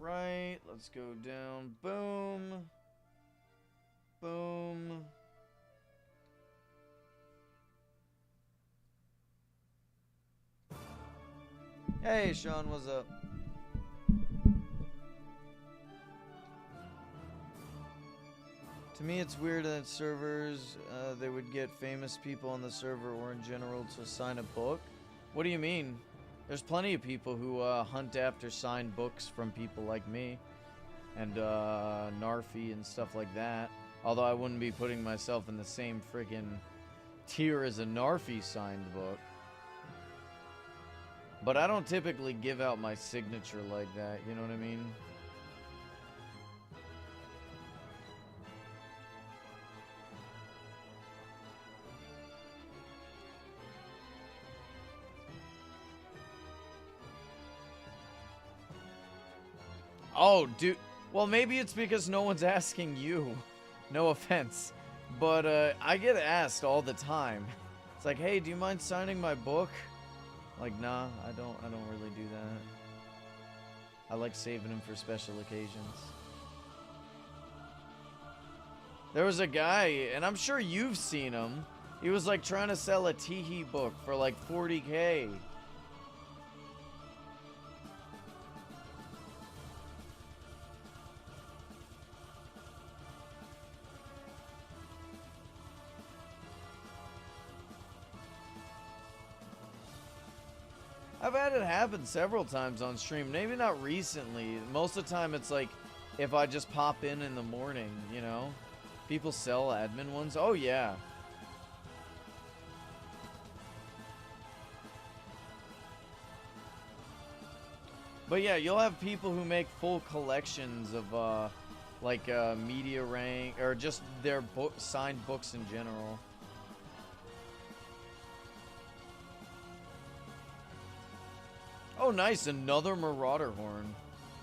[SPEAKER 1] Alright, let's go down. Boom. Boom. Hey, Sean, what's up? To me, it's weird that servers, they would get famous people on the server or in general to sign a book. What do you mean? There's plenty of people who hunt after signed books from people like me and Narfi and stuff like that. Although I wouldn't be putting myself in the same friggin' tier as a Narfi signed book. But I don't typically give out my signature like that, you know what I mean? Oh, dude. Well, maybe it's because no one's asking you. No offense. But I get asked all the time. It's like, hey, do you mind signing my book? Like, nah, I don't really do that. I like saving them for special occasions. There was a guy, and I'm sure you've seen him. He was like trying to sell a Teehee book for like 40K. I've had it happen several times on stream. Maybe not recently. Most of the time it's like if I just pop in the morning, you know? People sell admin ones. Oh, yeah. But yeah, you'll have people who make full collections of like media rank or just their signed books in general. Oh, nice. Another Marauder Horn.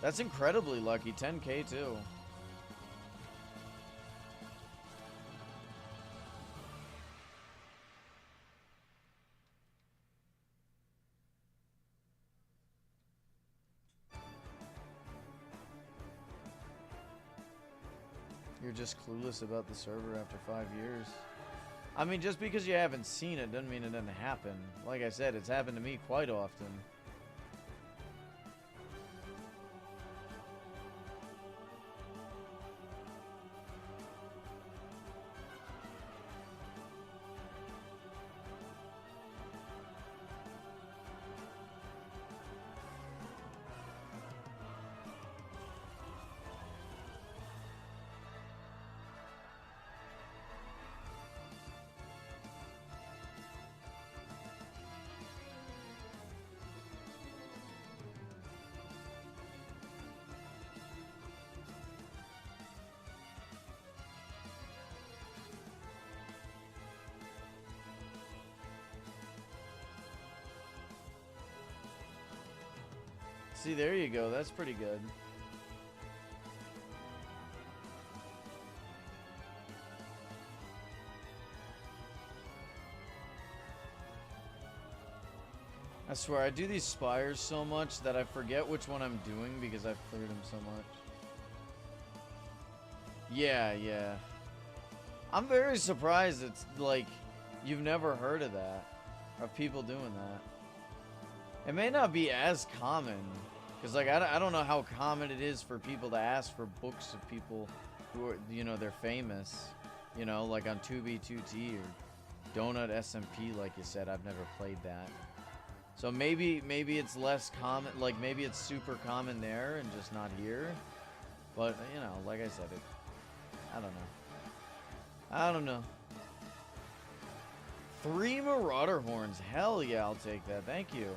[SPEAKER 1] That's incredibly lucky. 10K, too. You're just clueless about the server after 5 years. I mean, just because you haven't seen it doesn't mean it doesn't happen. Like I said, it's happened to me quite often. See, there you go. That's pretty good. I swear, I do these spires so much that I forget which one I'm doing because I've cleared them so much. Yeah, yeah. I'm very surprised it's like you've never heard of that, of people doing that. It may not be as common, because like I don't know how common it is for people to ask for books of people who are, you know, they're famous, you know, like on 2B2T or Donut SMP, like you said. I've never played that. So maybe it's less common, like maybe it's super common there and just not here. But, you know, like I said, I don't know. I don't know. 3 Marauder Horns. Hell yeah, I'll take that. Thank you.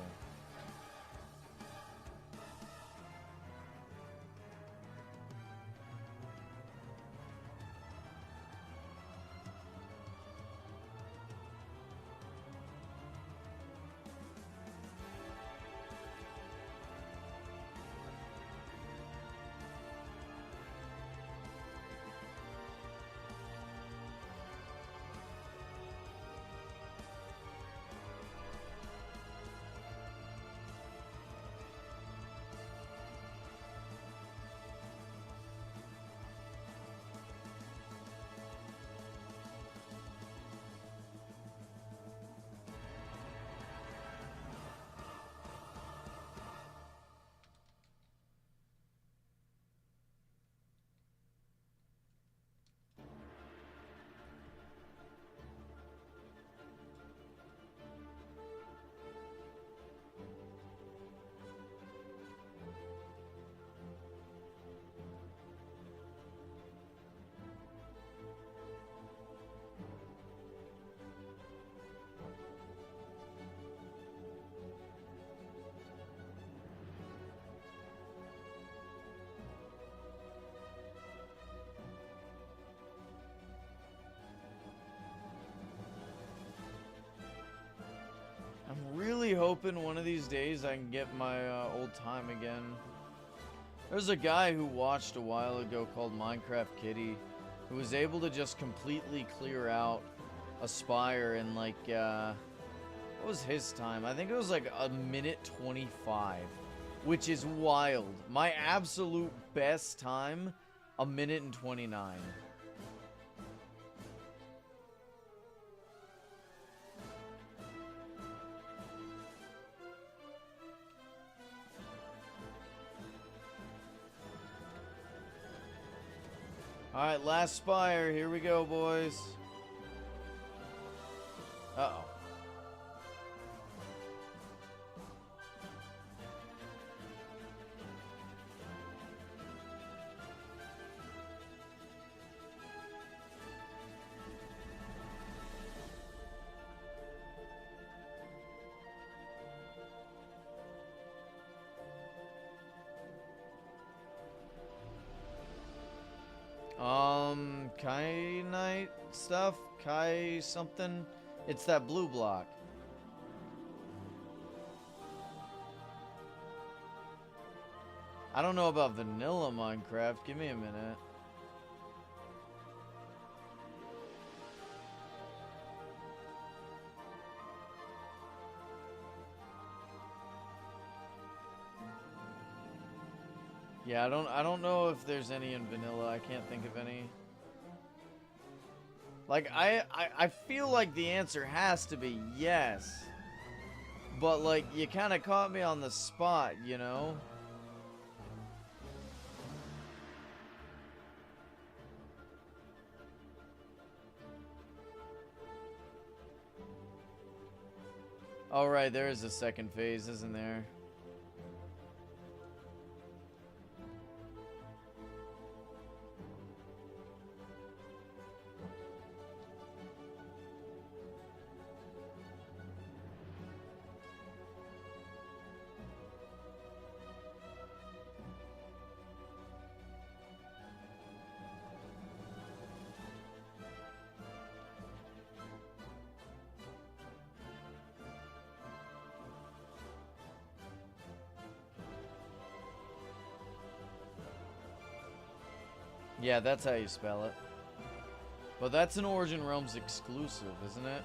[SPEAKER 1] I'm really hoping one of these days I can get my old time again. There's a guy who watched a while ago called Minecraft Kitty who was able to just completely clear out a spire in like, what was his time? I think it was like 1:25, which is wild. My absolute best time, 1:29. Alright, last spire. Here we go, boys. Uh-oh. Kyanite stuff? Kai something? It's that blue block. I don't know about vanilla Minecraft. Give me a minute. Yeah, I don't know if there's any in vanilla. I can't think of any. Like, I feel like the answer has to be yes. But, like, you kind of caught me on the spot, you know? Oh, right, there is a second phase, isn't there? Yeah, that's how you spell it. But that's an Origin Realms exclusive, isn't it?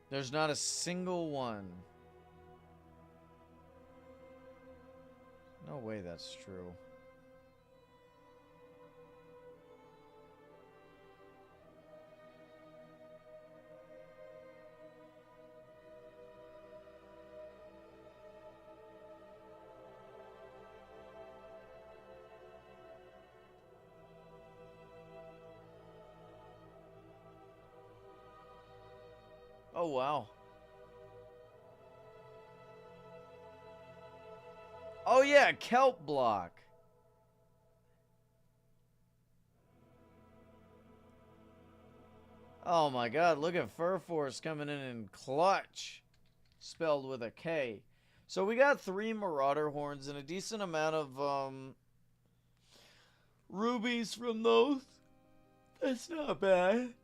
[SPEAKER 1] There's not a single one. No way that's true. Oh, wow. Oh, yeah, kelp block. Oh, my God. Look at Fur Force coming in clutch. Spelled with a K. So we got 3 Marauder Horns and a decent amount of, rubies from those. That's not bad.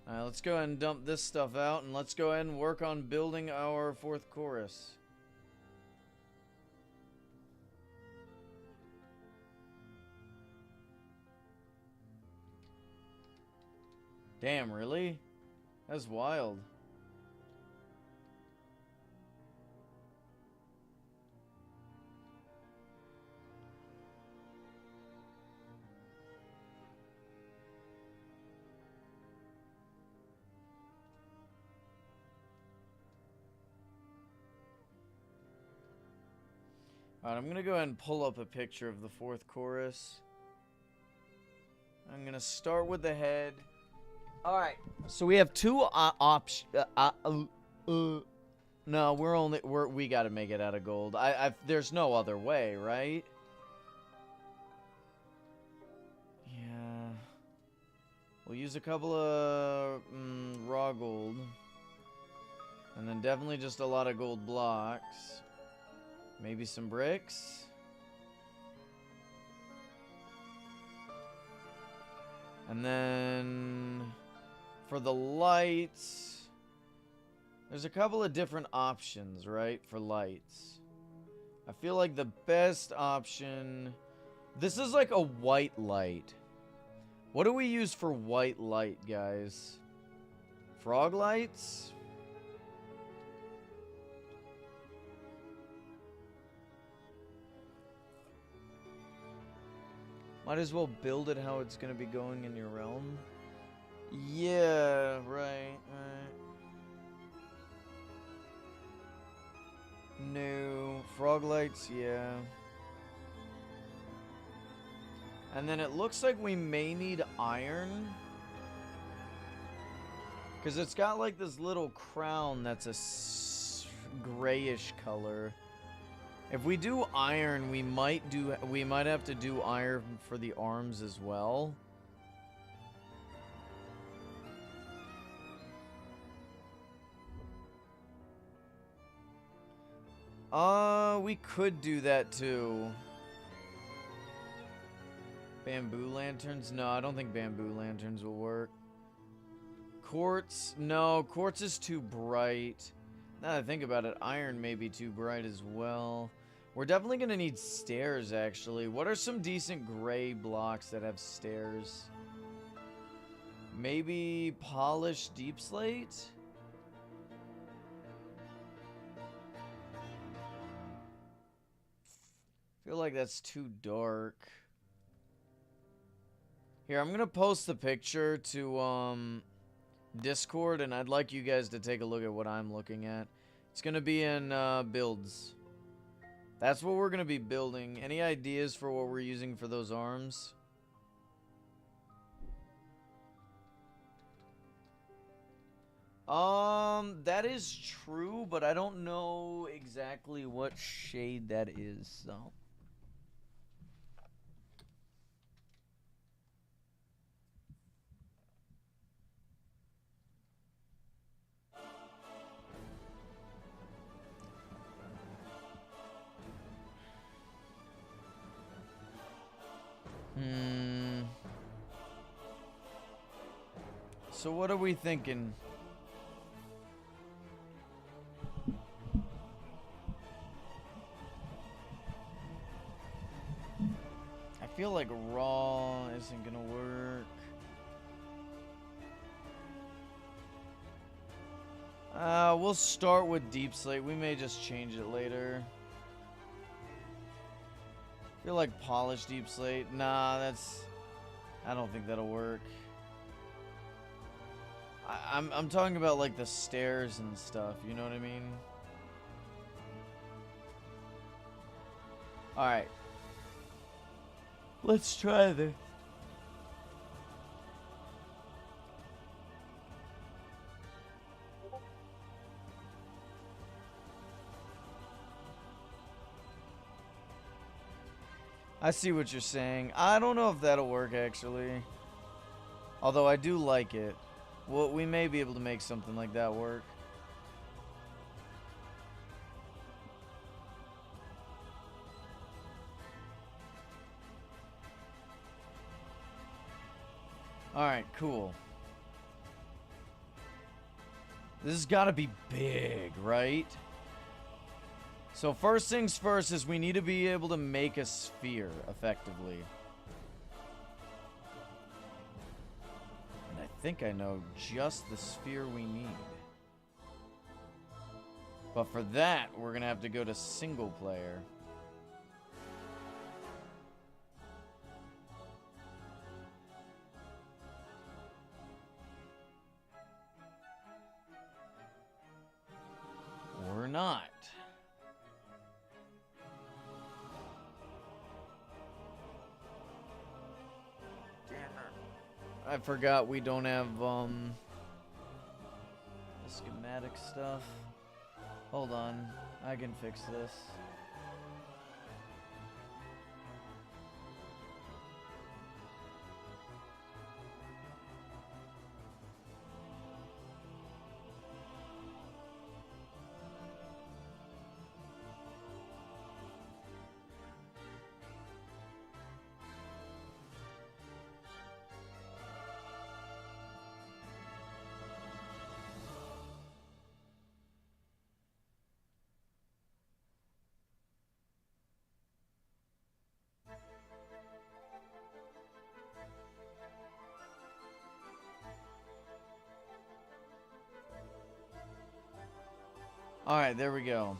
[SPEAKER 1] Alright, let's go ahead and dump this stuff out, and let's go ahead and work on building our 4th chorus. Damn, really? That's wild. Alright, I'm gonna go ahead and pull up a picture of the 4th chorus. I'm gonna start with the head. Alright, so we have 2 options. No, we gotta make it out of gold. There's no other way, right? Yeah. We'll use a couple of raw gold. And then definitely just a lot of gold blocks. Maybe some bricks. And then for the lights, there's a couple of different options, right, for lights. I feel like the best option, this is like a white light. What do we use for white light, guys? Frog lights? Might as well build it how it's gonna be going in your realm. Yeah, right. No. Frog lights, yeah. And then it looks like we may need iron. Because it's got like this little crown that's a grayish color. If we do iron, we might have to do iron for the arms as well. We could do that too. Bamboo lanterns? No, I don't think bamboo lanterns will work. Quartz? No, quartz is too bright. Now that I think about it, iron may be too bright as well. We're definitely going to need stairs, actually. What are some decent gray blocks that have stairs? Maybe polished deep slate? I feel like that's too dark. Here, I'm going to post the picture to Discord, and I'd like you guys to take a look at what I'm looking at. It's going to be in builds. That's what we're going to be building. Any ideas for what we're using for those arms? That is true, but I don't know exactly what shade that is, so. So what are we thinking? I feel like raw isn't gonna work. We'll start with deep slate. We may just change it later. I feel like polished deep slate. Nah, I don't think that'll work. I'm talking about like the stairs and stuff, you know what I mean? Alright. Let's try this. I see what you're saying. I don't know if that'll work, actually. Although I do like it. Well, we may be able to make something like that work. Alright, cool. This has got to be big, right? So first things first is we need to be able to make a sphere, effectively. And I think I know just the sphere we need. But for that, we're going to have to go to single player. Or not. I forgot we don't have, the schematic stuff. Hold on. I can fix this. Alright, there we go.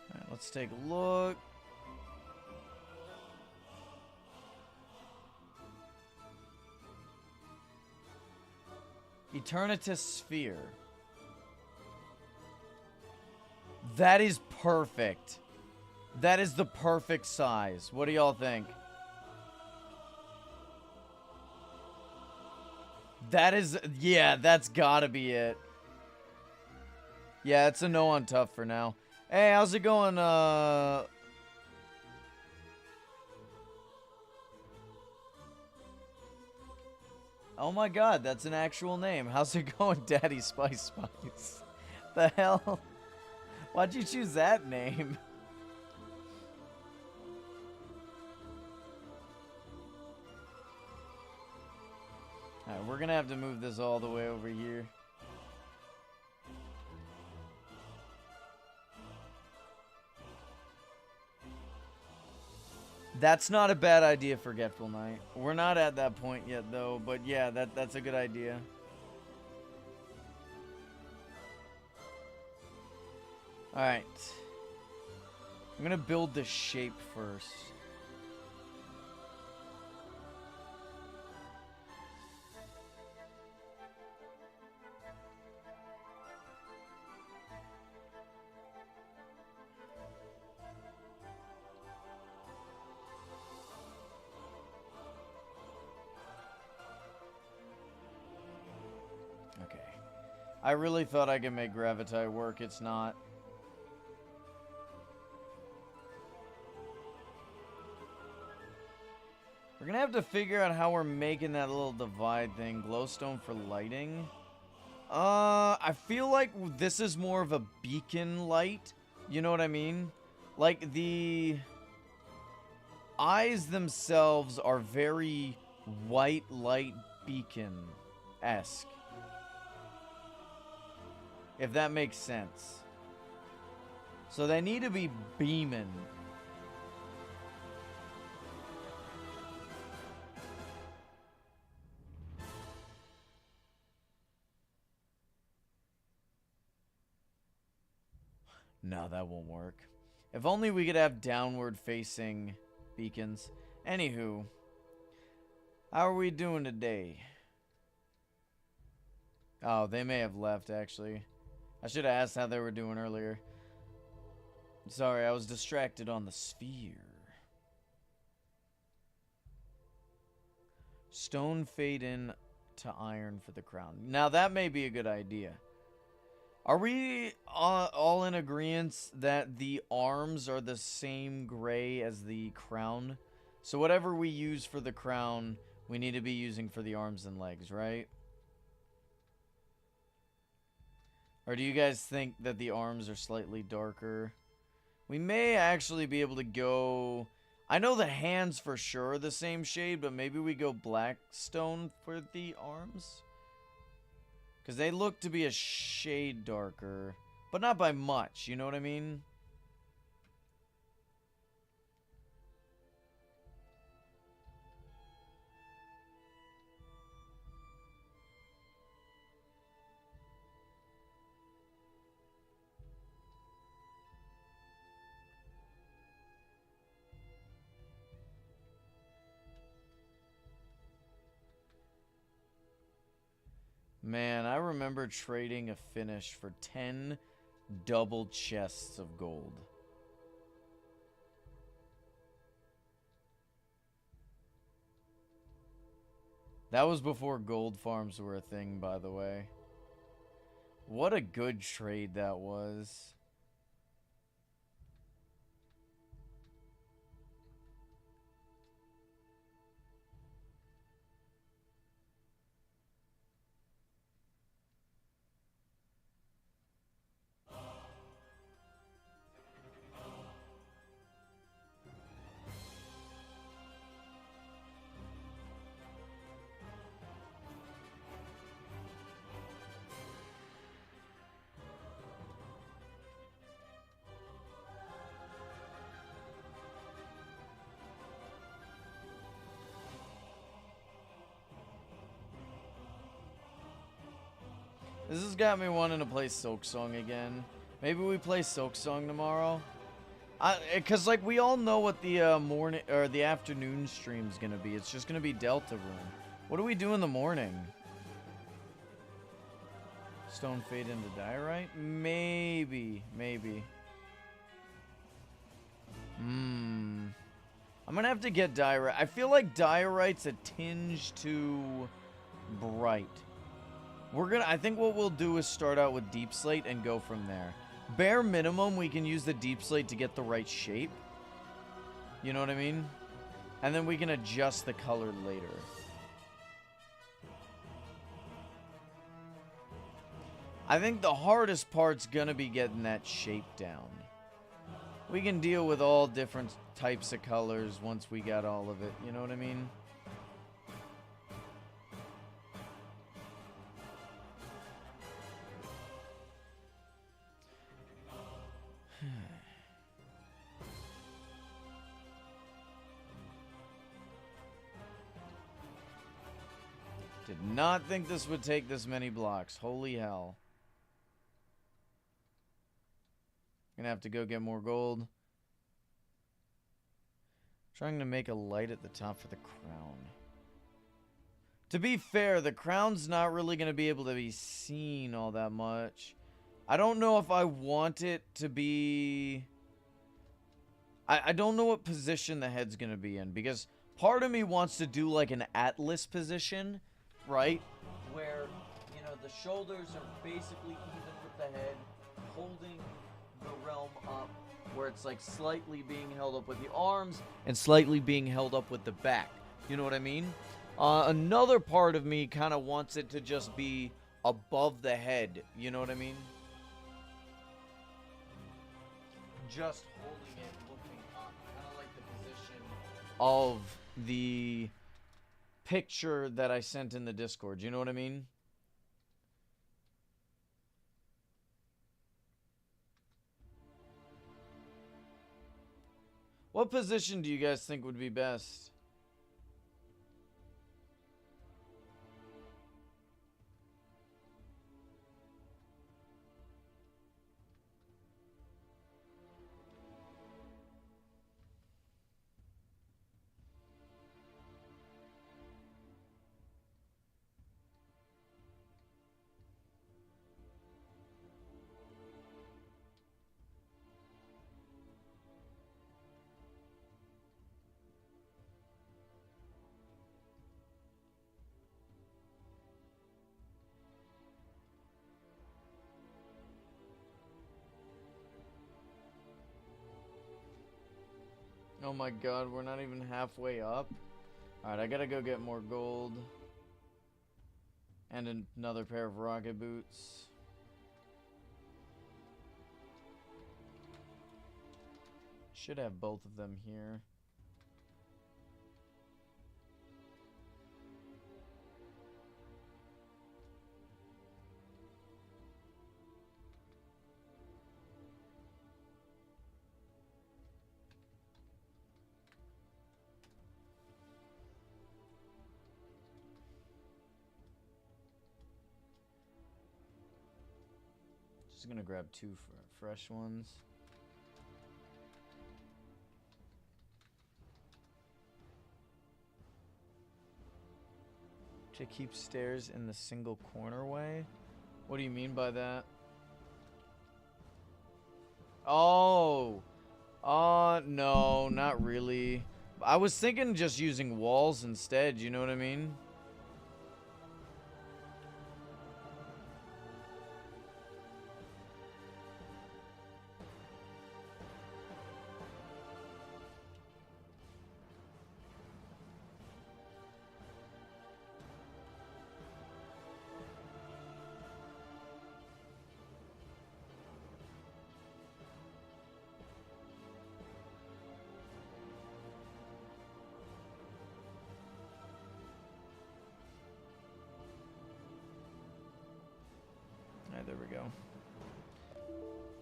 [SPEAKER 1] Alright, let's take a look. Eternatus Sphere. That is perfect. That is the perfect size. What do y'all think? That is... Yeah, that's gotta be it. Yeah, it's a no on tough for now. Hey, how's it going, Oh my god, that's an actual name. How's it going, Daddy Spice Spice? The hell? Why'd you choose that name? Alright, we're gonna have to move this all the way over here. That's not a bad idea, Forgetful Knight. We're not at that point yet, though, but yeah, that's a good idea. Alright. I'm gonna build the shape first. Okay. I really thought I could make Gravity work. It's not. We're gonna have to figure out how we're making that little divide thing. Glowstone for lighting. I feel like this is more of a beacon light. You know what I mean? Like, the eyes themselves are very white light beacon-esque. If that makes sense. So they need to be beaming. No, that won't work. If only we could have downward-facing beacons. Anywho, how are we doing today? Oh, they may have left, actually. I should have asked how they were doing earlier. Sorry, I was distracted on the sphere. Stone fade in to iron for the crown. Now, that may be a good idea. Are we all in agreement that the arms are the same gray as the crown? So whatever we use for the crown, we need to be using for the arms and legs, right? Or do you guys think that the arms are slightly darker? We may actually be able to go... I know the hands for sure are the same shade, but maybe we go black stone for the arms? Because they look to be a shade darker, but not by much, you know what I mean? Man, I remember trading a finish for 10 double chests of gold. That was before gold farms were a thing, by the way. What a good trade that was. This has got me wanting to play Silk Song again. Maybe we play Silk Song tomorrow. Cause like we all know what the morning or the afternoon stream's gonna be. It's just gonna be Delta Rune. What do we do in the morning? Stone fade into diorite? Maybe. I'm gonna have to get diorite. I feel like diorite's a tinge too bright. I think what we'll do is start out with deep slate and go from there. Bare minimum, we can use the deep slate to get the right shape. You know what I mean? And then we can adjust the color later. I think the hardest part's gonna be getting that shape down. We can deal with all different types of colors once we got all of it. You know what I mean? Did not think this would take this many blocks. Holy hell. Gonna have to go get more gold. Trying to make a light at the top for the crown. To be fair, the crown's not really gonna be able to be seen all that much. I don't know if I want it to be... I don't know what position the head's gonna be in, because part of me wants to do like an Atlas position, right? Where, you know, the shoulders are basically even with the head, holding the realm up, where it's like slightly being held up with the arms and slightly being held up with the back. You know what I mean? Another part of me kind of wants it to just be above the head. You know what I mean? Just holding it, looking up, kind of like the position of the picture that I sent in the Discord. You know what I mean? What position do you guys think would be best? Oh my god, we're not even halfway up. Alright, I gotta go get more gold. And another pair of rocket boots. Should have both of them here. Just gonna grab 2 fresh ones. To keep stairs in the single corner way? What do you mean by that? Oh! No, not really. I was thinking just using walls instead, you know what I mean? There we go.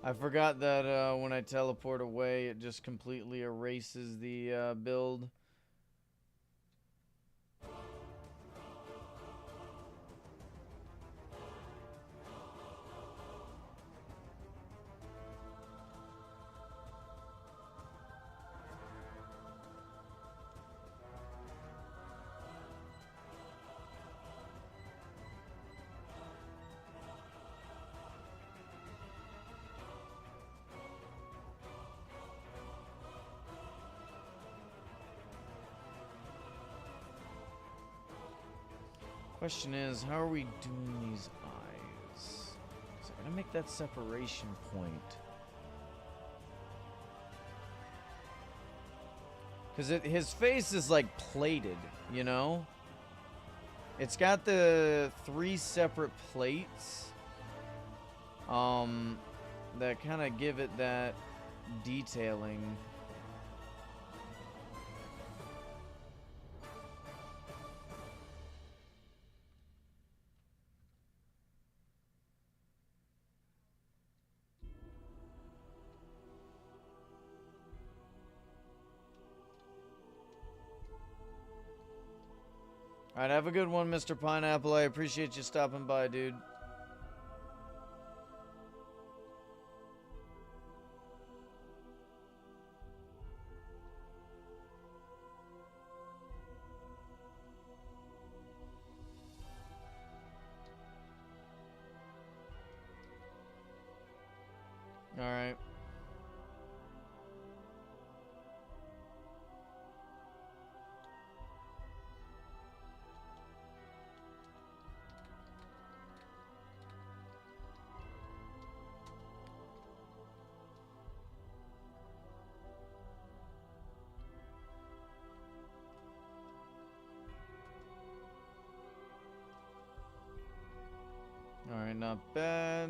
[SPEAKER 1] I forgot that when I teleport away, it just completely erases the build. Question is, how are we doing these eyes? So I'm gonna make that separation point. Because his face is like plated, you know? It's got the 3 separate plates. That kind of give it that detailing. Alright, have a good one, Mr. Pineapple. I appreciate you stopping by, dude. Alright. Alright, not bad.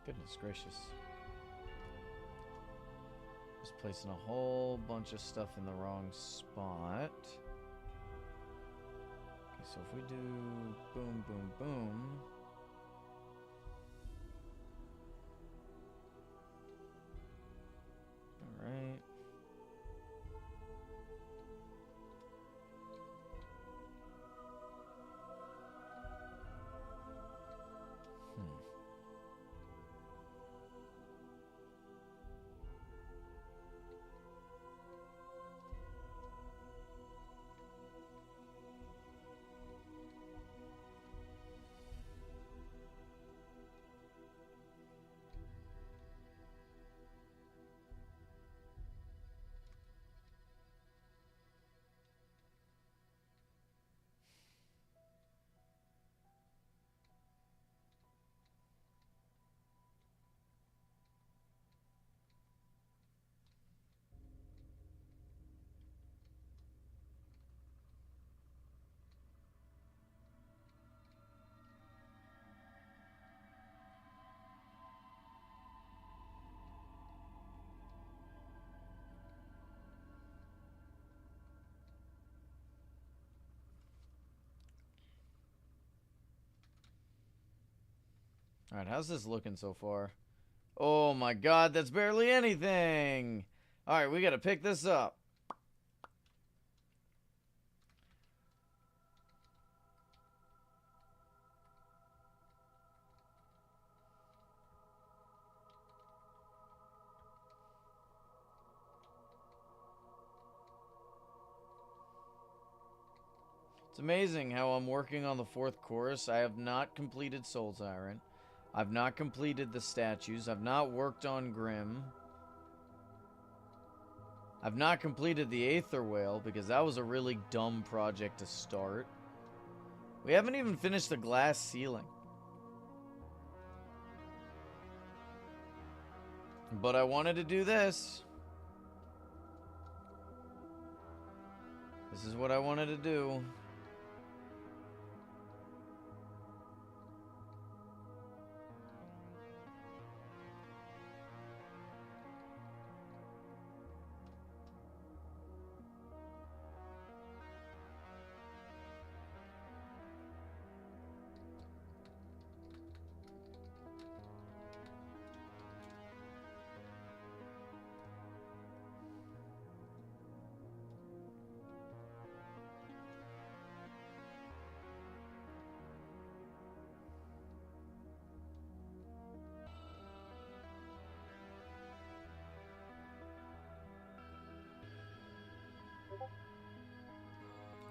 [SPEAKER 1] Goodness gracious. Just placing a whole bunch of stuff in the wrong spot. Okay, so if we do boom, boom, boom. Alright. Alright, how's this looking so far? Oh my god, that's barely anything! Alright, we gotta pick this up. It's amazing how I'm working on the 4th chorus. I have not completed Soul Tyrant. I've not completed the statues. I've not worked on Grim. I've not completed the Aether Whale because that was a really dumb project to start. We haven't even finished the glass ceiling. But I wanted to do this. This is what I wanted to do.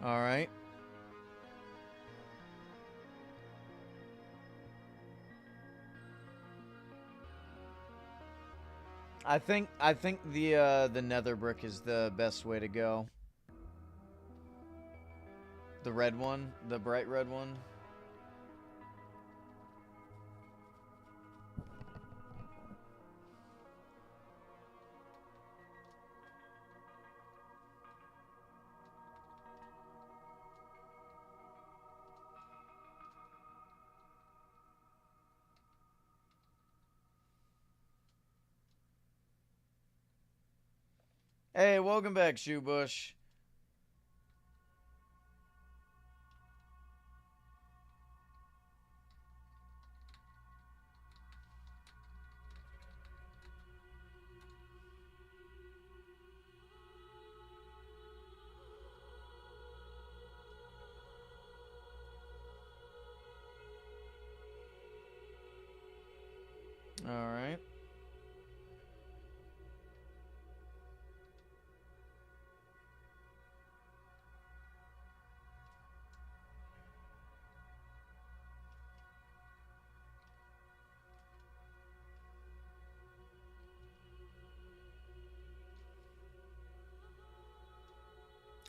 [SPEAKER 1] All right. I think the nether brick is the best way to go. The red one, the bright red one. Hey, welcome back, Shoebush. All right.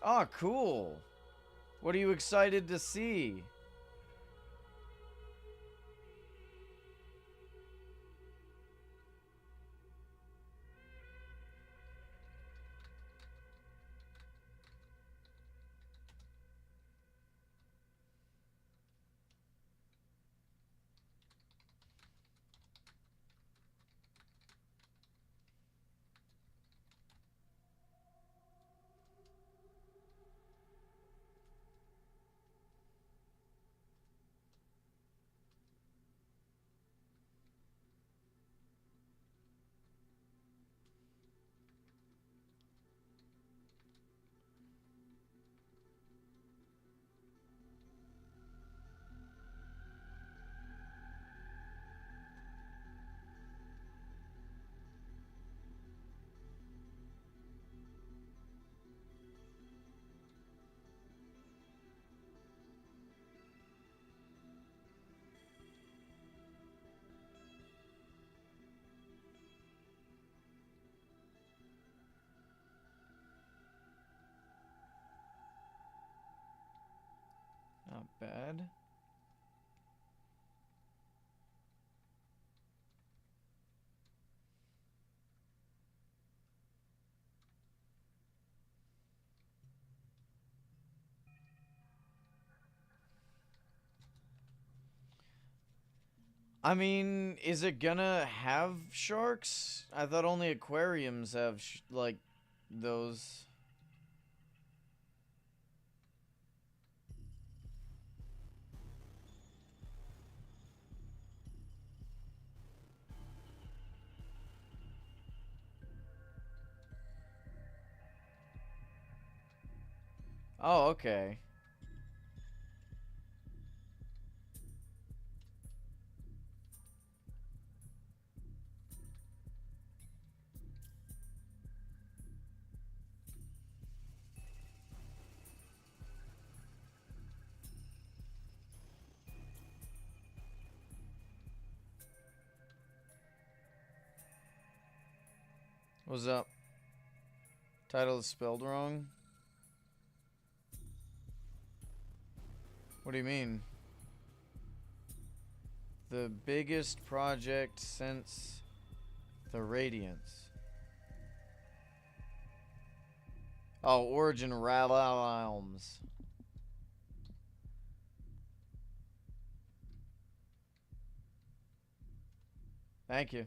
[SPEAKER 1] Oh, cool. What are you excited to see? Not bad. I mean, is it gonna have sharks? I thought only aquariums have, like, those. Oh, okay. What's up? Title is spelled wrong? What do you mean? The biggest project since the Radiance. Oh, Origin Realms. Thank you.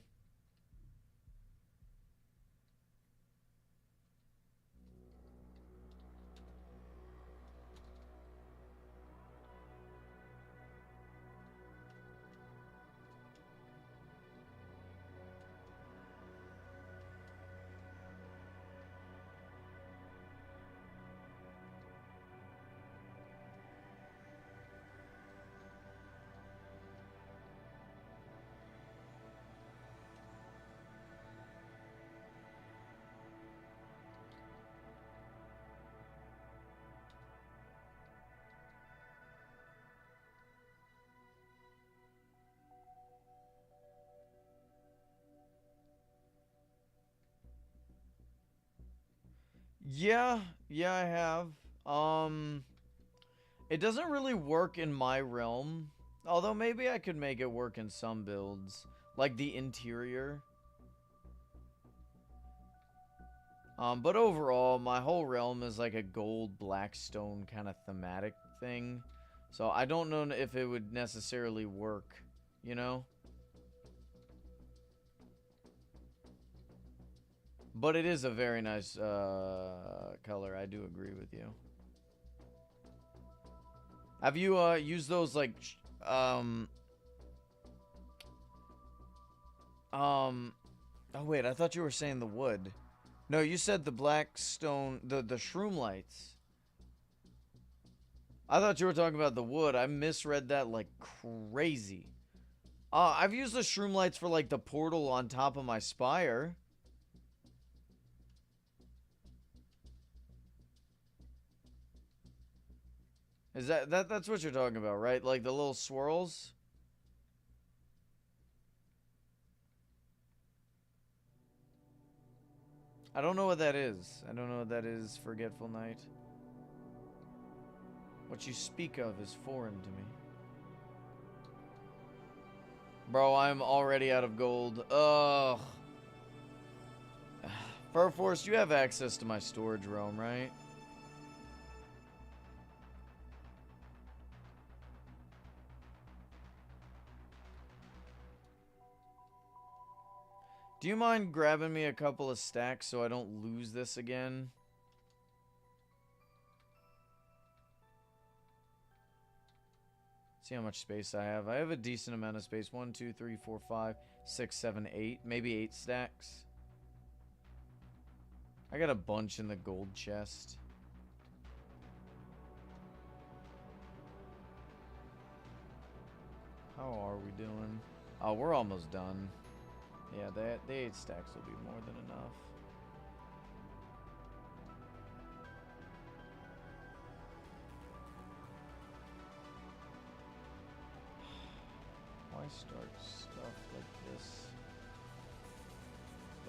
[SPEAKER 1] Yeah, I have. It doesn't really work in my realm. Although maybe I could make it work in some builds. Like the interior. But overall, my whole realm is like a gold blackstone kind of thematic thing. So I don't know if it would necessarily work, you know? But it is a very nice color. I do agree with you. Have you used those like oh wait, I thought you were saying the wood. No, you said the black stone, the shroom lights. I thought you were talking about the wood. I misread that like crazy. I've used the shroom lights for like the portal on top of my spire. Is that's what you're talking about, right? Like the little swirls? I don't know what that is. I don't know what that is, Forgetful Night. What you speak of is foreign to me. Bro, I'm already out of gold. Ugh. Furforce, you have access to my storage realm, right? Do you mind grabbing me a couple of stacks so I don't lose this again? See how much space I have. I have a decent amount of space. 1, 2, 3, 4, 5, 6, 7, 8. Maybe 8 stacks. I got a bunch in the gold chest. How are we doing? Oh, we're almost done. Yeah, the 8 stacks will be more than enough. Why start stuff like this?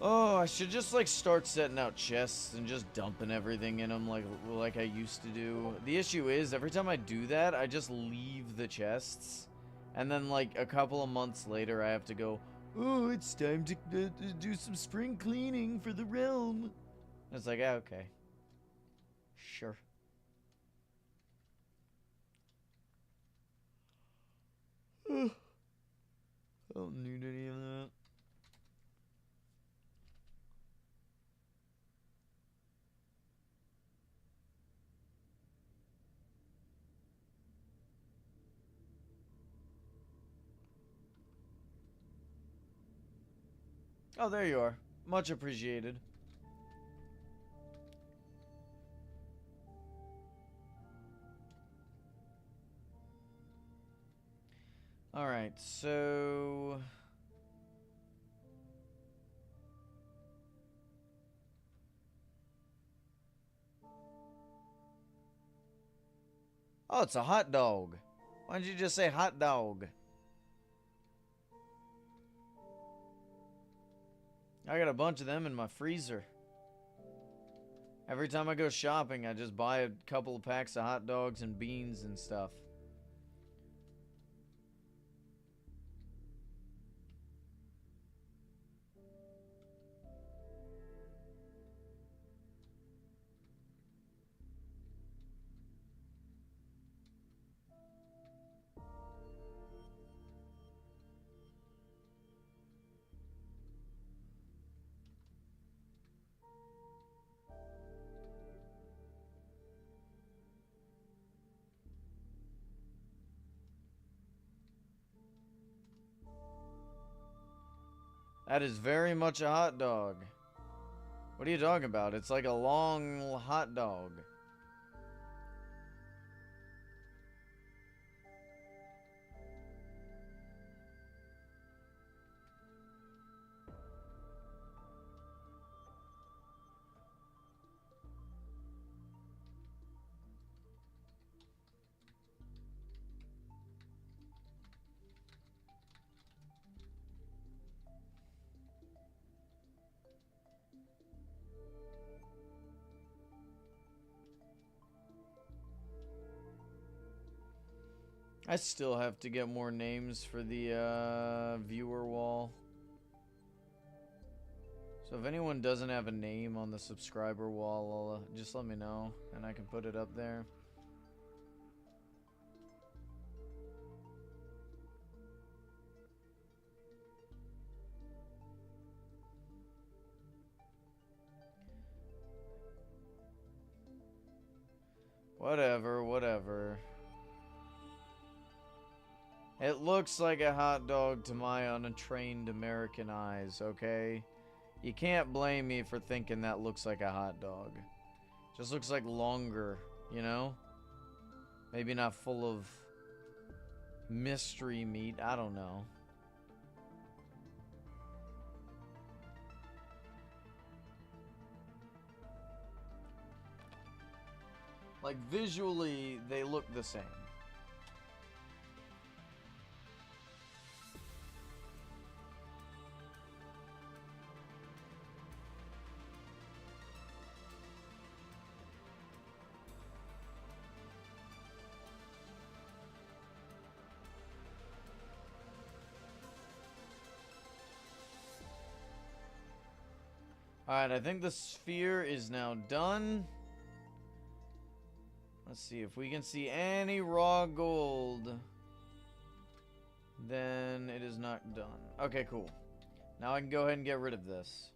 [SPEAKER 1] Oh, I should just like start setting out chests and just dumping everything in them like I used to do. The issue is every time I do that, I just leave the chests. And then like a couple of months later, I have to go, oh, it's time to do some spring cleaning for the realm. And it's like, ah, okay. Sure. I don't need any of that. Oh, there you are. Much appreciated. Alright, so... Oh, it's a hot dog. Why don't you just say hot dog? I got a bunch of them in my freezer. Every time I go shopping, I just buy a couple of packs of hot dogs and beans and stuff. That is very much a hot dog. What are you talking about? It's like a long hot dog. I still have to get more names for the viewer wall. So if anyone doesn't have a name on the subscriber wall, just let me know and I can put it up there. Whatever, whatever. It looks like a hot dog to my untrained American eyes, okay? You can't blame me for thinking that looks like a hot dog. Just looks like longer, you know? Maybe not full of mystery meat, I don't know. Like, visually, they look the same. Alright, I think the sphere is now done. Let's see if we can see any raw gold. Then it is not done. Okay, cool. Now I can go ahead and get rid of this.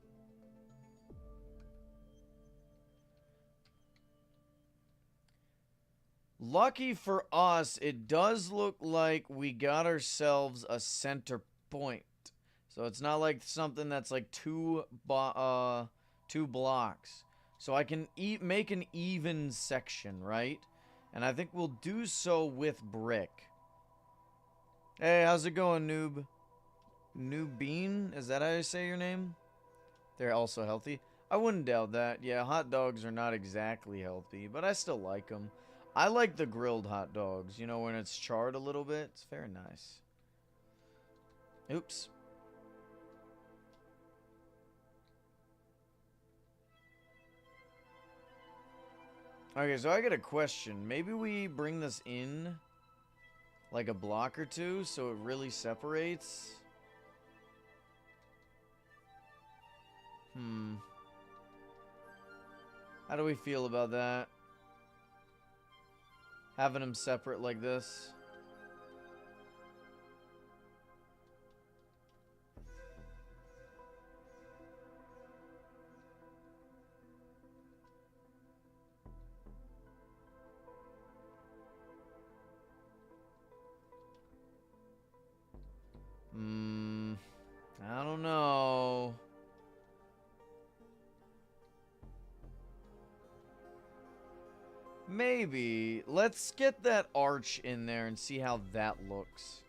[SPEAKER 1] Lucky for us, it does look like we got ourselves a center point. So it's not like something that's like two blocks. So I can make an even section, right? And I think we'll do so with brick. Hey, how's it going, noob? Noob Bean? Is that how you say your name? They're also healthy. I wouldn't doubt that. Yeah, hot dogs are not exactly healthy, but I still like them. I like the grilled hot dogs, you know, when it's charred a little bit. It's very nice. Oops. Okay, so I got a question. Maybe we bring this in like a block or two so it really separates. How do we feel about that? Having them separate like this. I don't know. Maybe. Let's get that arch in there and see how that looks.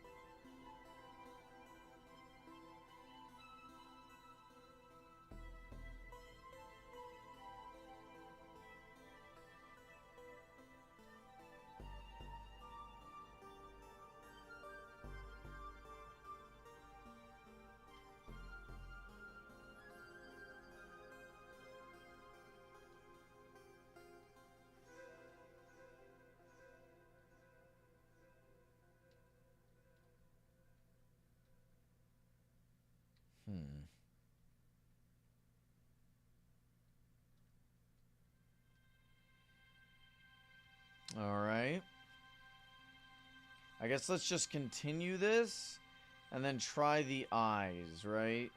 [SPEAKER 1] Hmm. All right. I guess let's just continue this and then try the eyes, right?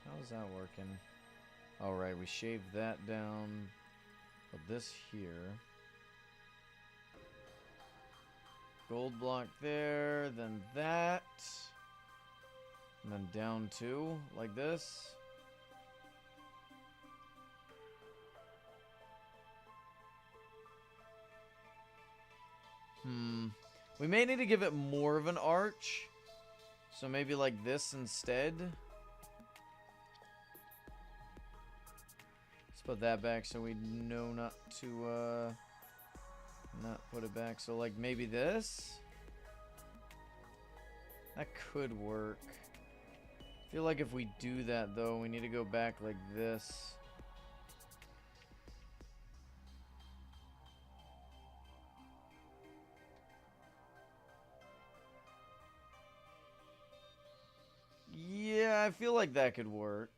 [SPEAKER 1] How's that working? All right, we shaved that down. Put this here. Gold block there, then that. And then down 2, like this. We may need to give it more of an arch. So maybe like this instead. Let's put that back so we know not to, not put it back. So like maybe this. That could work. I feel like if we do that though, we need to go back like this. Yeah, I feel like that could work.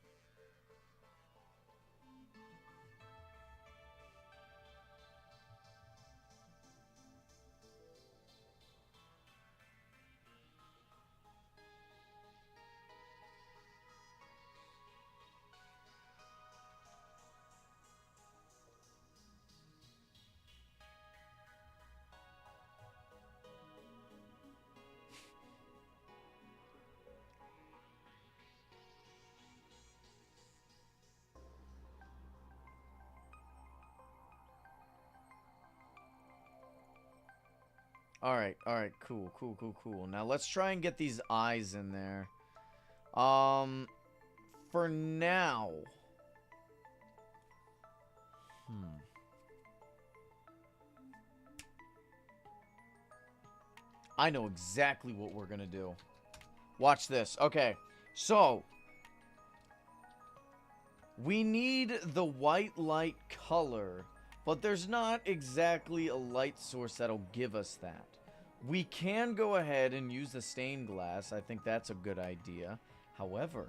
[SPEAKER 1] Alright, cool. Now let's try and get these eyes in there. For now. I know exactly what we're gonna do. Watch this. Okay, so we need the white light color, but there's not exactly a light source that'll give us that. We can go ahead and use the stained glass. I think that's a good idea. However,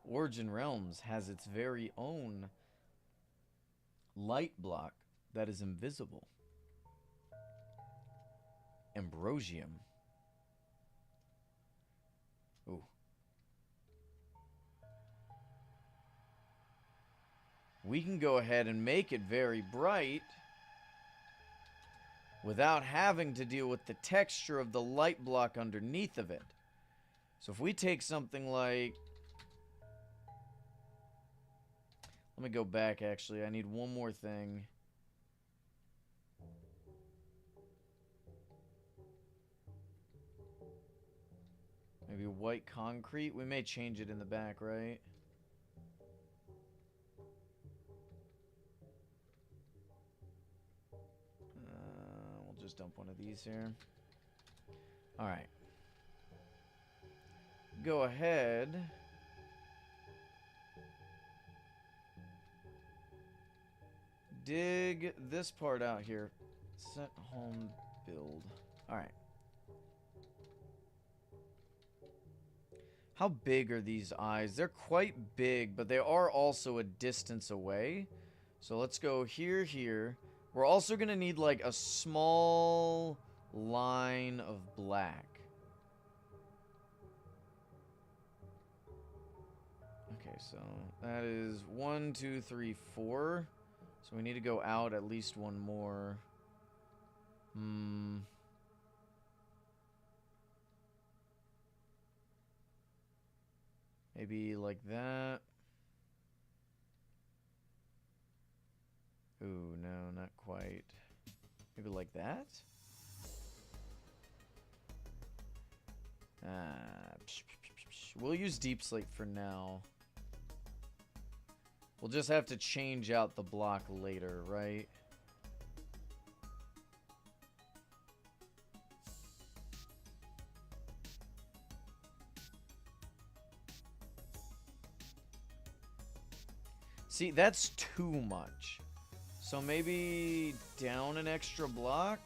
[SPEAKER 1] Origin Realms has its very own light block that is invisible. Ambrosium. Ooh. We can go ahead and make it very bright without having to deal with the texture of the light block underneath of it. So if we take something like... Let me go back, actually. I need one more thing. Maybe white concrete? We may change it in the back, right? We'll just dump one of these here. Alright. Go ahead. Dig this part out here. Set home build. Alright. How big are these eyes? They're quite big, but they are also a distance away. So let's go here, here. We're also going to need like a small line of black. Okay, so that is 1, 2, 3, 4. So we need to go out at least one more. Maybe like that. Ooh, no, not quite. Maybe like that? We'll use deep slate for now. We'll just have to change out the block later, right? See, that's too much. So maybe down an extra block?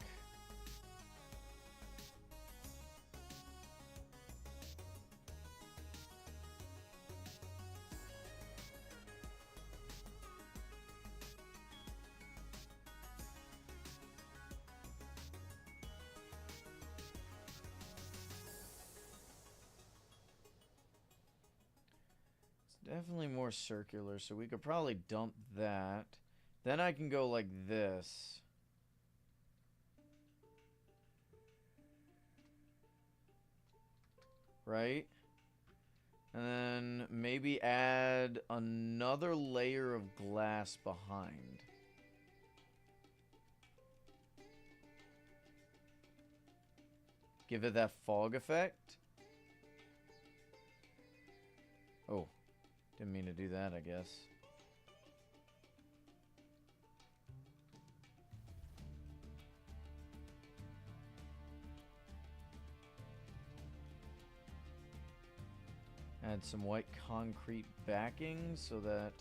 [SPEAKER 1] Definitely more circular, so we could probably dump that. Then I can go like this. Right? And then maybe add another layer of glass behind. Give it that fog effect. Oh. Didn't mean to do that, I guess. Add some white concrete backing so that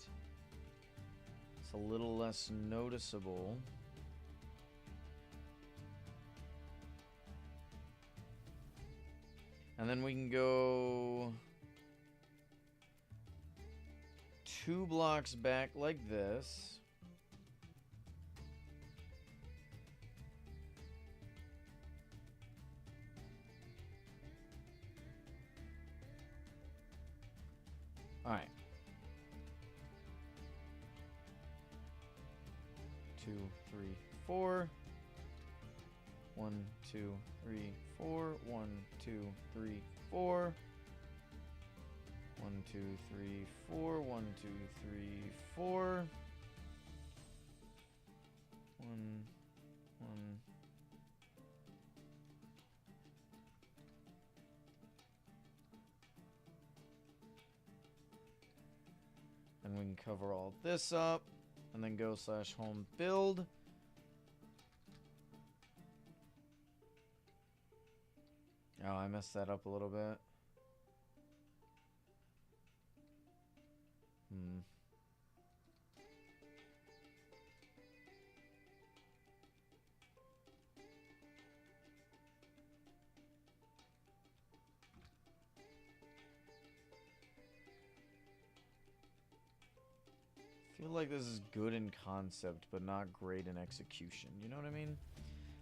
[SPEAKER 1] it's a little less noticeable. And then we can go 2 blocks back like this. All right. 2, 3, 4. 1, 2, 3, 4. 1, 2, 3, 4. 1, 2, 3, 4. 1, 2, 3, 4. 1, 1. And we can cover all this up, and then go /home build. Oh, I messed that up a little bit. I feel like this is good in concept, but not great in execution. You know what I mean?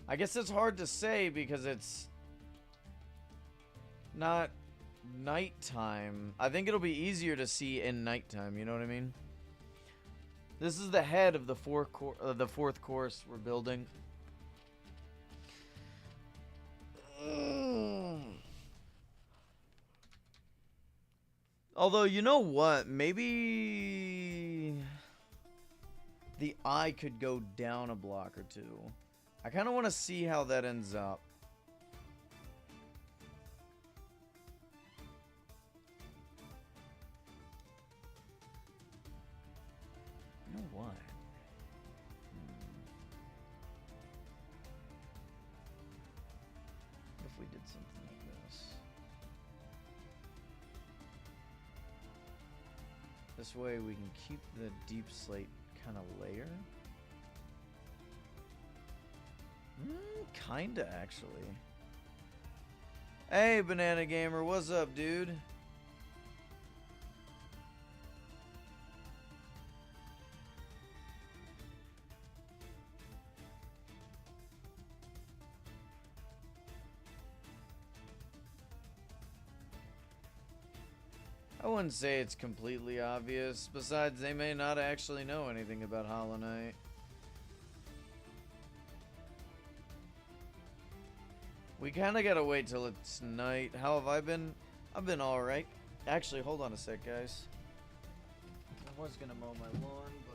[SPEAKER 1] I guess it's hard to say because it's not nighttime. I think it'll be easier to see in nighttime. You know what I mean? This is the head of the fourth course we're building. Although, you know what? Maybe the eye could go down a block or two. I kind of want to see how that ends up. You know what? What if we did something like this? This way we can keep the deep slate kind of layer. Kinda, actually. Hey, Banana Gamer, what's up, dude? I wouldn't say it's completely obvious. Besides, they may not actually know anything about Hollow Knight. We kind of gotta wait till it's night. How have I been? I've been alright. Actually, hold on a sec, guys. I was gonna mow my lawn, but...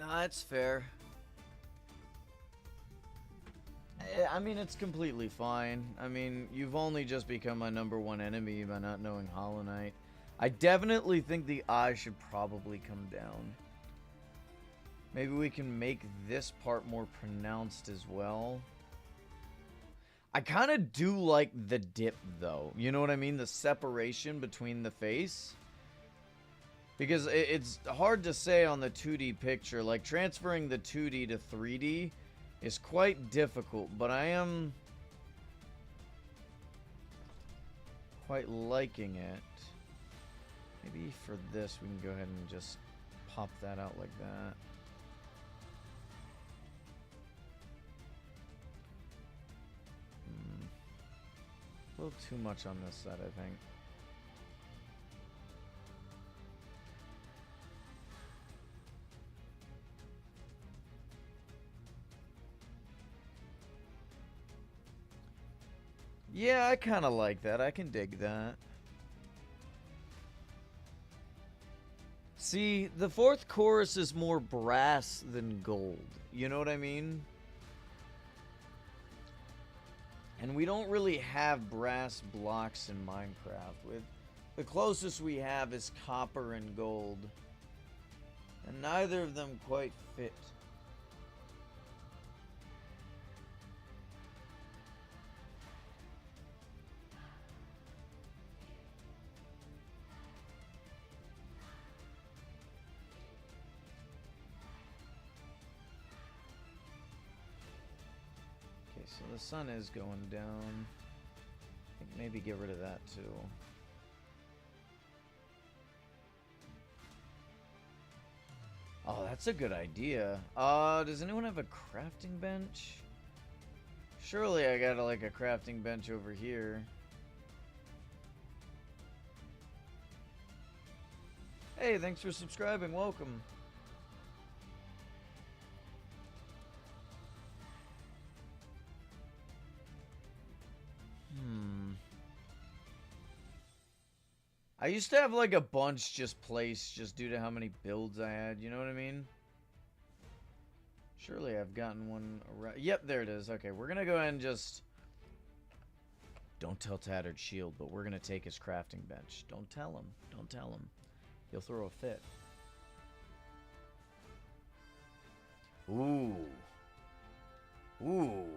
[SPEAKER 1] No, that's fair. I mean, it's completely fine. I mean, you've only just become my #1 enemy by not knowing Hollow Knight. I definitely think the eye should probably come down. Maybe we can make this part more pronounced as well. I kind of do like the dip, though. You know what I mean? The separation between the face. Because it's hard to say on the 2D picture. Like, transferring the 2D to 3D is quite difficult. But I am quite liking it. Maybe for this, we can go ahead and just pop that out like that. A little too much on this side, I think. Yeah, I kind of like that. I can dig that. See, the 4th chorus is more brass than gold. You know what I mean? And we don't really have brass blocks in Minecraft. The closest we have is copper and gold. And neither of them quite fit. So the sun is going down. I think maybe get rid of that too. Oh, that's a good idea. Does anyone have a crafting bench? Surely I got like a crafting bench over here. Hey, thanks for subscribing. Welcome. I used to have like a bunch just placed just due to how many builds I had, you know what I mean? Surely I've gotten one around. Yep, there it is. Okay, we're gonna go ahead and just... Don't tell Tattered Shield, but we're gonna take his crafting bench. Don't tell him. Don't tell him. He'll throw a fit. Ooh. Ooh.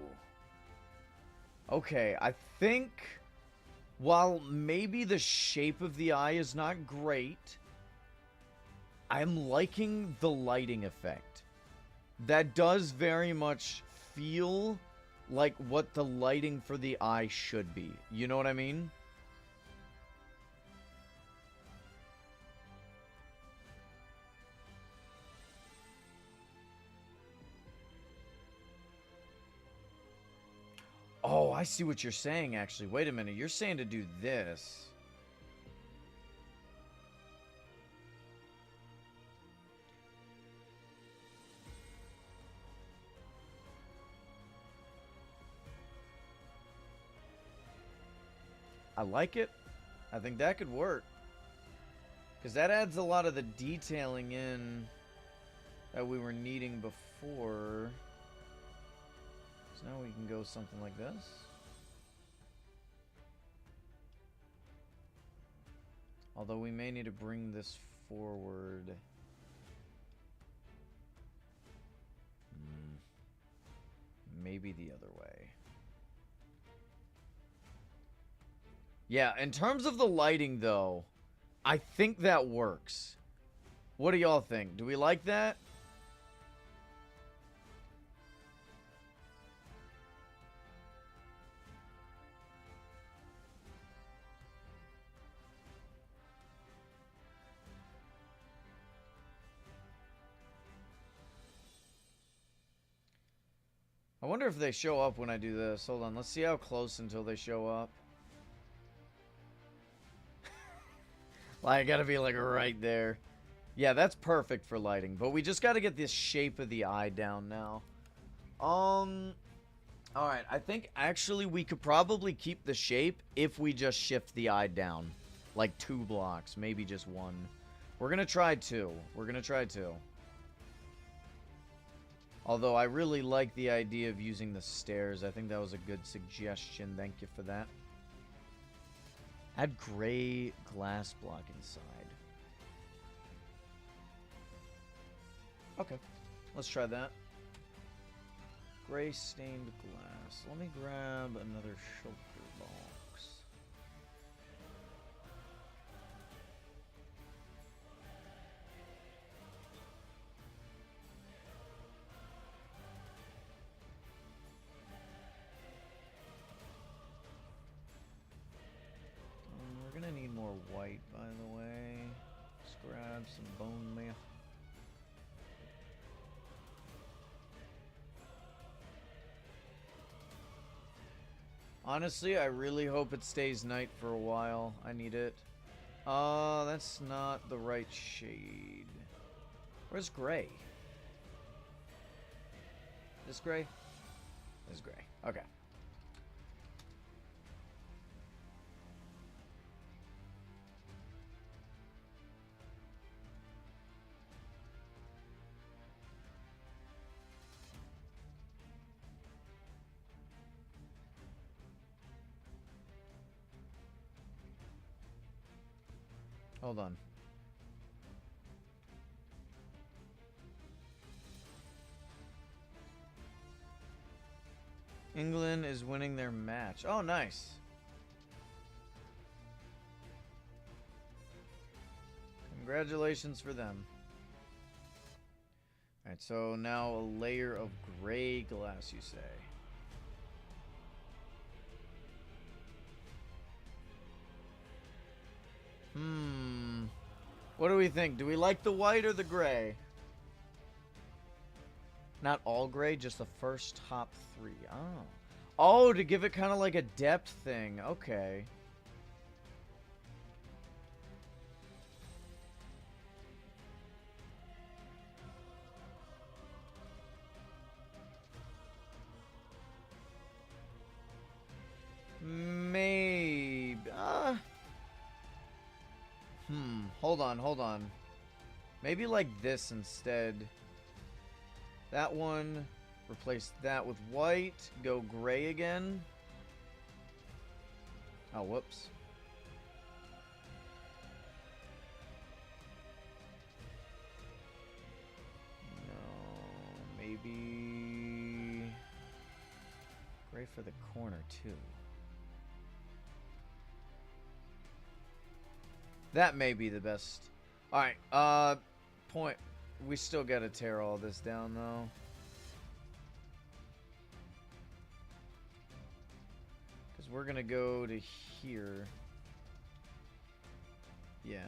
[SPEAKER 1] Okay, I think... While maybe the shape of the eye is not great, I'm liking the lighting effect. That does very much feel like what the lighting for the eye should be. You know what I mean? Oh, I see what you're saying, actually. Wait a minute. You're saying to do this. I like it. I think that could work. Because that adds a lot of the detailing in that we were needing before. So now we can go something like this. Although we may need to bring this forward. Maybe the other way. Yeah, in terms of the lighting, though, I think that works. What do y'all think? Do we like that? I wonder if they show up when I do this. Hold on, let's see how close until they show up. Like, I gotta be, like, right there. Yeah, that's perfect for lighting. But we just gotta get this shape of the eye down now. Alright, I think actually we could probably keep the shape if we just shift the eye down. Like 2 blocks, maybe just 1. We're gonna try 2. We're gonna try 2. Although I really like the idea of using the stairs. I think that was a good suggestion. Thank you for that. Add gray glass block inside. Okay, let's try that. Gray stained glass. Let me grab another shulker box. We're gonna need more white, by the way. Let's grab some bone meal. Honestly, I really hope it stays night for a while. I need it. That's not the right shade. Where's gray? This gray? This gray. Okay. Hold on. England is winning their match. Oh, nice. Congratulations for them. Alright, so now a layer of gray glass, you say? What do we think? Do we like the white or the gray? Not all gray, just the first top 3. Oh. Oh, to give it kind of like a depth thing. Okay. Maybe. Hold on. Maybe like this instead. That one. Replace that with white. Go gray again. Oh, whoops. No, maybe gray for the corner too. That may be the best. Alright, point. We still gotta tear all this down, though. Because we're gonna go to here. Yeah.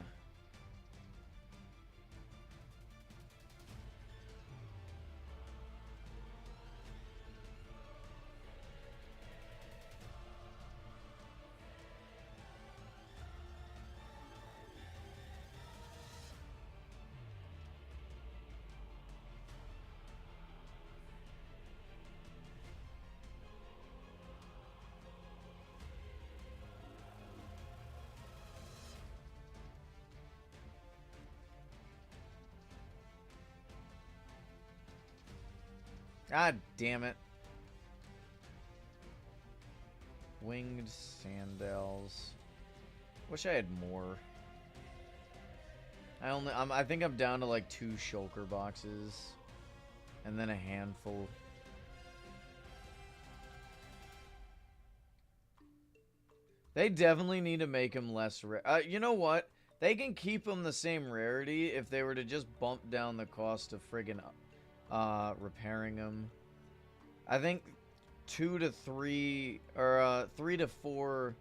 [SPEAKER 1] God damn it. Winged sandals. Wish I had more. I think I'm down to like 2 shulker boxes. And then a handful. They definitely need to make them less rare. You know what? They can keep them the same rarity if they were to just bump down the cost of friggin' repairing them. I think 2 to 3 or 3 to 4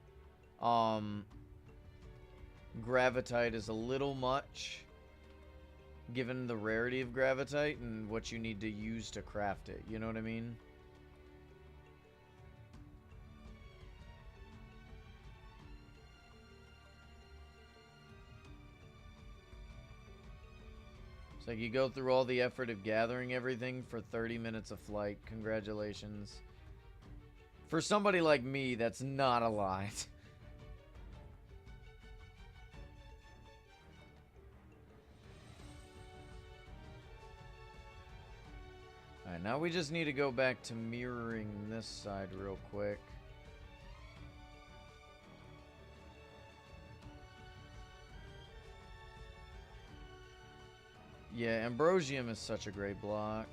[SPEAKER 1] gravitite is a little much given the rarity of gravitite and what you need to use to craft it. You know what I mean? Like, you go through all the effort of gathering everything for 30 minutes of flight. Congratulations. For somebody like me, that's not a lot. Alright, now we just need to go back to mirroring this side real quick. Yeah, Ambrosium is such a great block.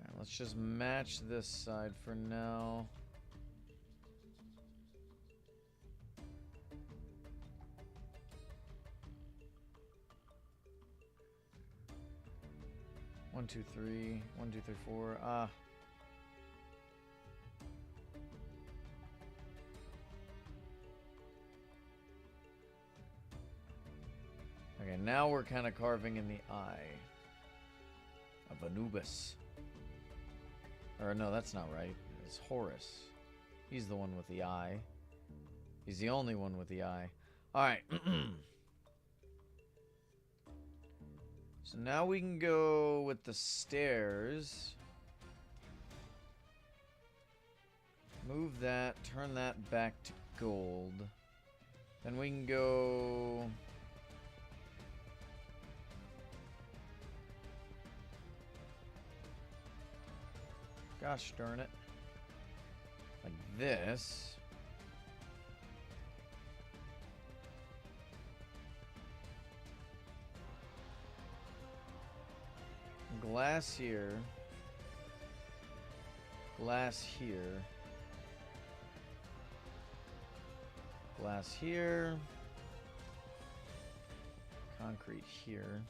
[SPEAKER 1] Alright, let's just match this side for now. One, two, three. 1, 2, 3, 4. Ah. Okay, now we're kind of carving in the eye of Anubis. Or no, that's not right. It's Horus. He's the one with the eye. He's the only one with the eye. Alright. So now we can go with the stairs. Move that, turn that back to gold. Then we can go... Gosh darn it. Like this. Glass here. Glass here. Glass here. Concrete here.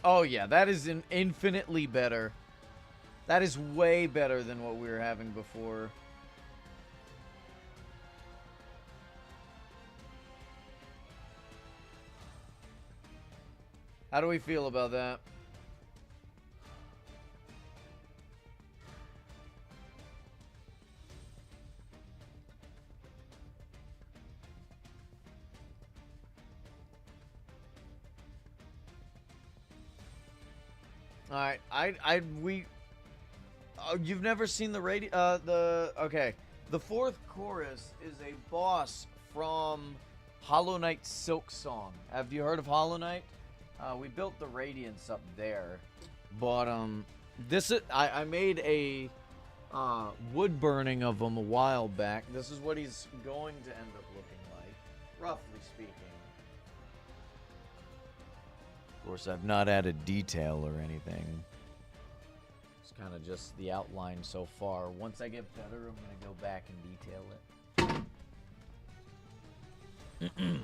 [SPEAKER 1] Oh yeah, that is infinitely better. That is way better than what we were having before. How do we feel about that? All right, you've never seen the okay. The fourth chorus is a boss from Hollow Knight Silk Song. Have you heard of Hollow Knight? We built the Radiance up there, but I made a wood burning of him a while back. This is what he's going to end up looking like, roughly speaking. Of course, I've not added detail or anything. It's kind of just the outline so far. Once I get better, I'm going to go back and detail it.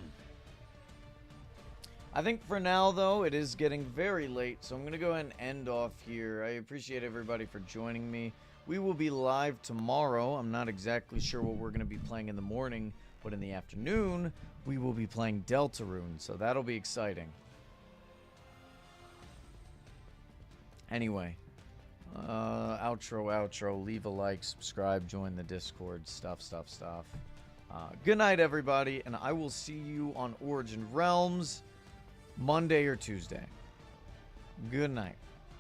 [SPEAKER 1] I think for now, though, it is getting very late, so I'm going to go ahead and end off here. I appreciate everybody for joining me. We will be live tomorrow. I'm not exactly sure what we're going to be playing in the morning, but in the afternoon, we will be playing Deltarune, so that'll be exciting. Anyway, outro, leave a like, subscribe, join the Discord, stuff. Good night, everybody, and I will see you on Origin Realms Monday or Tuesday. Good night.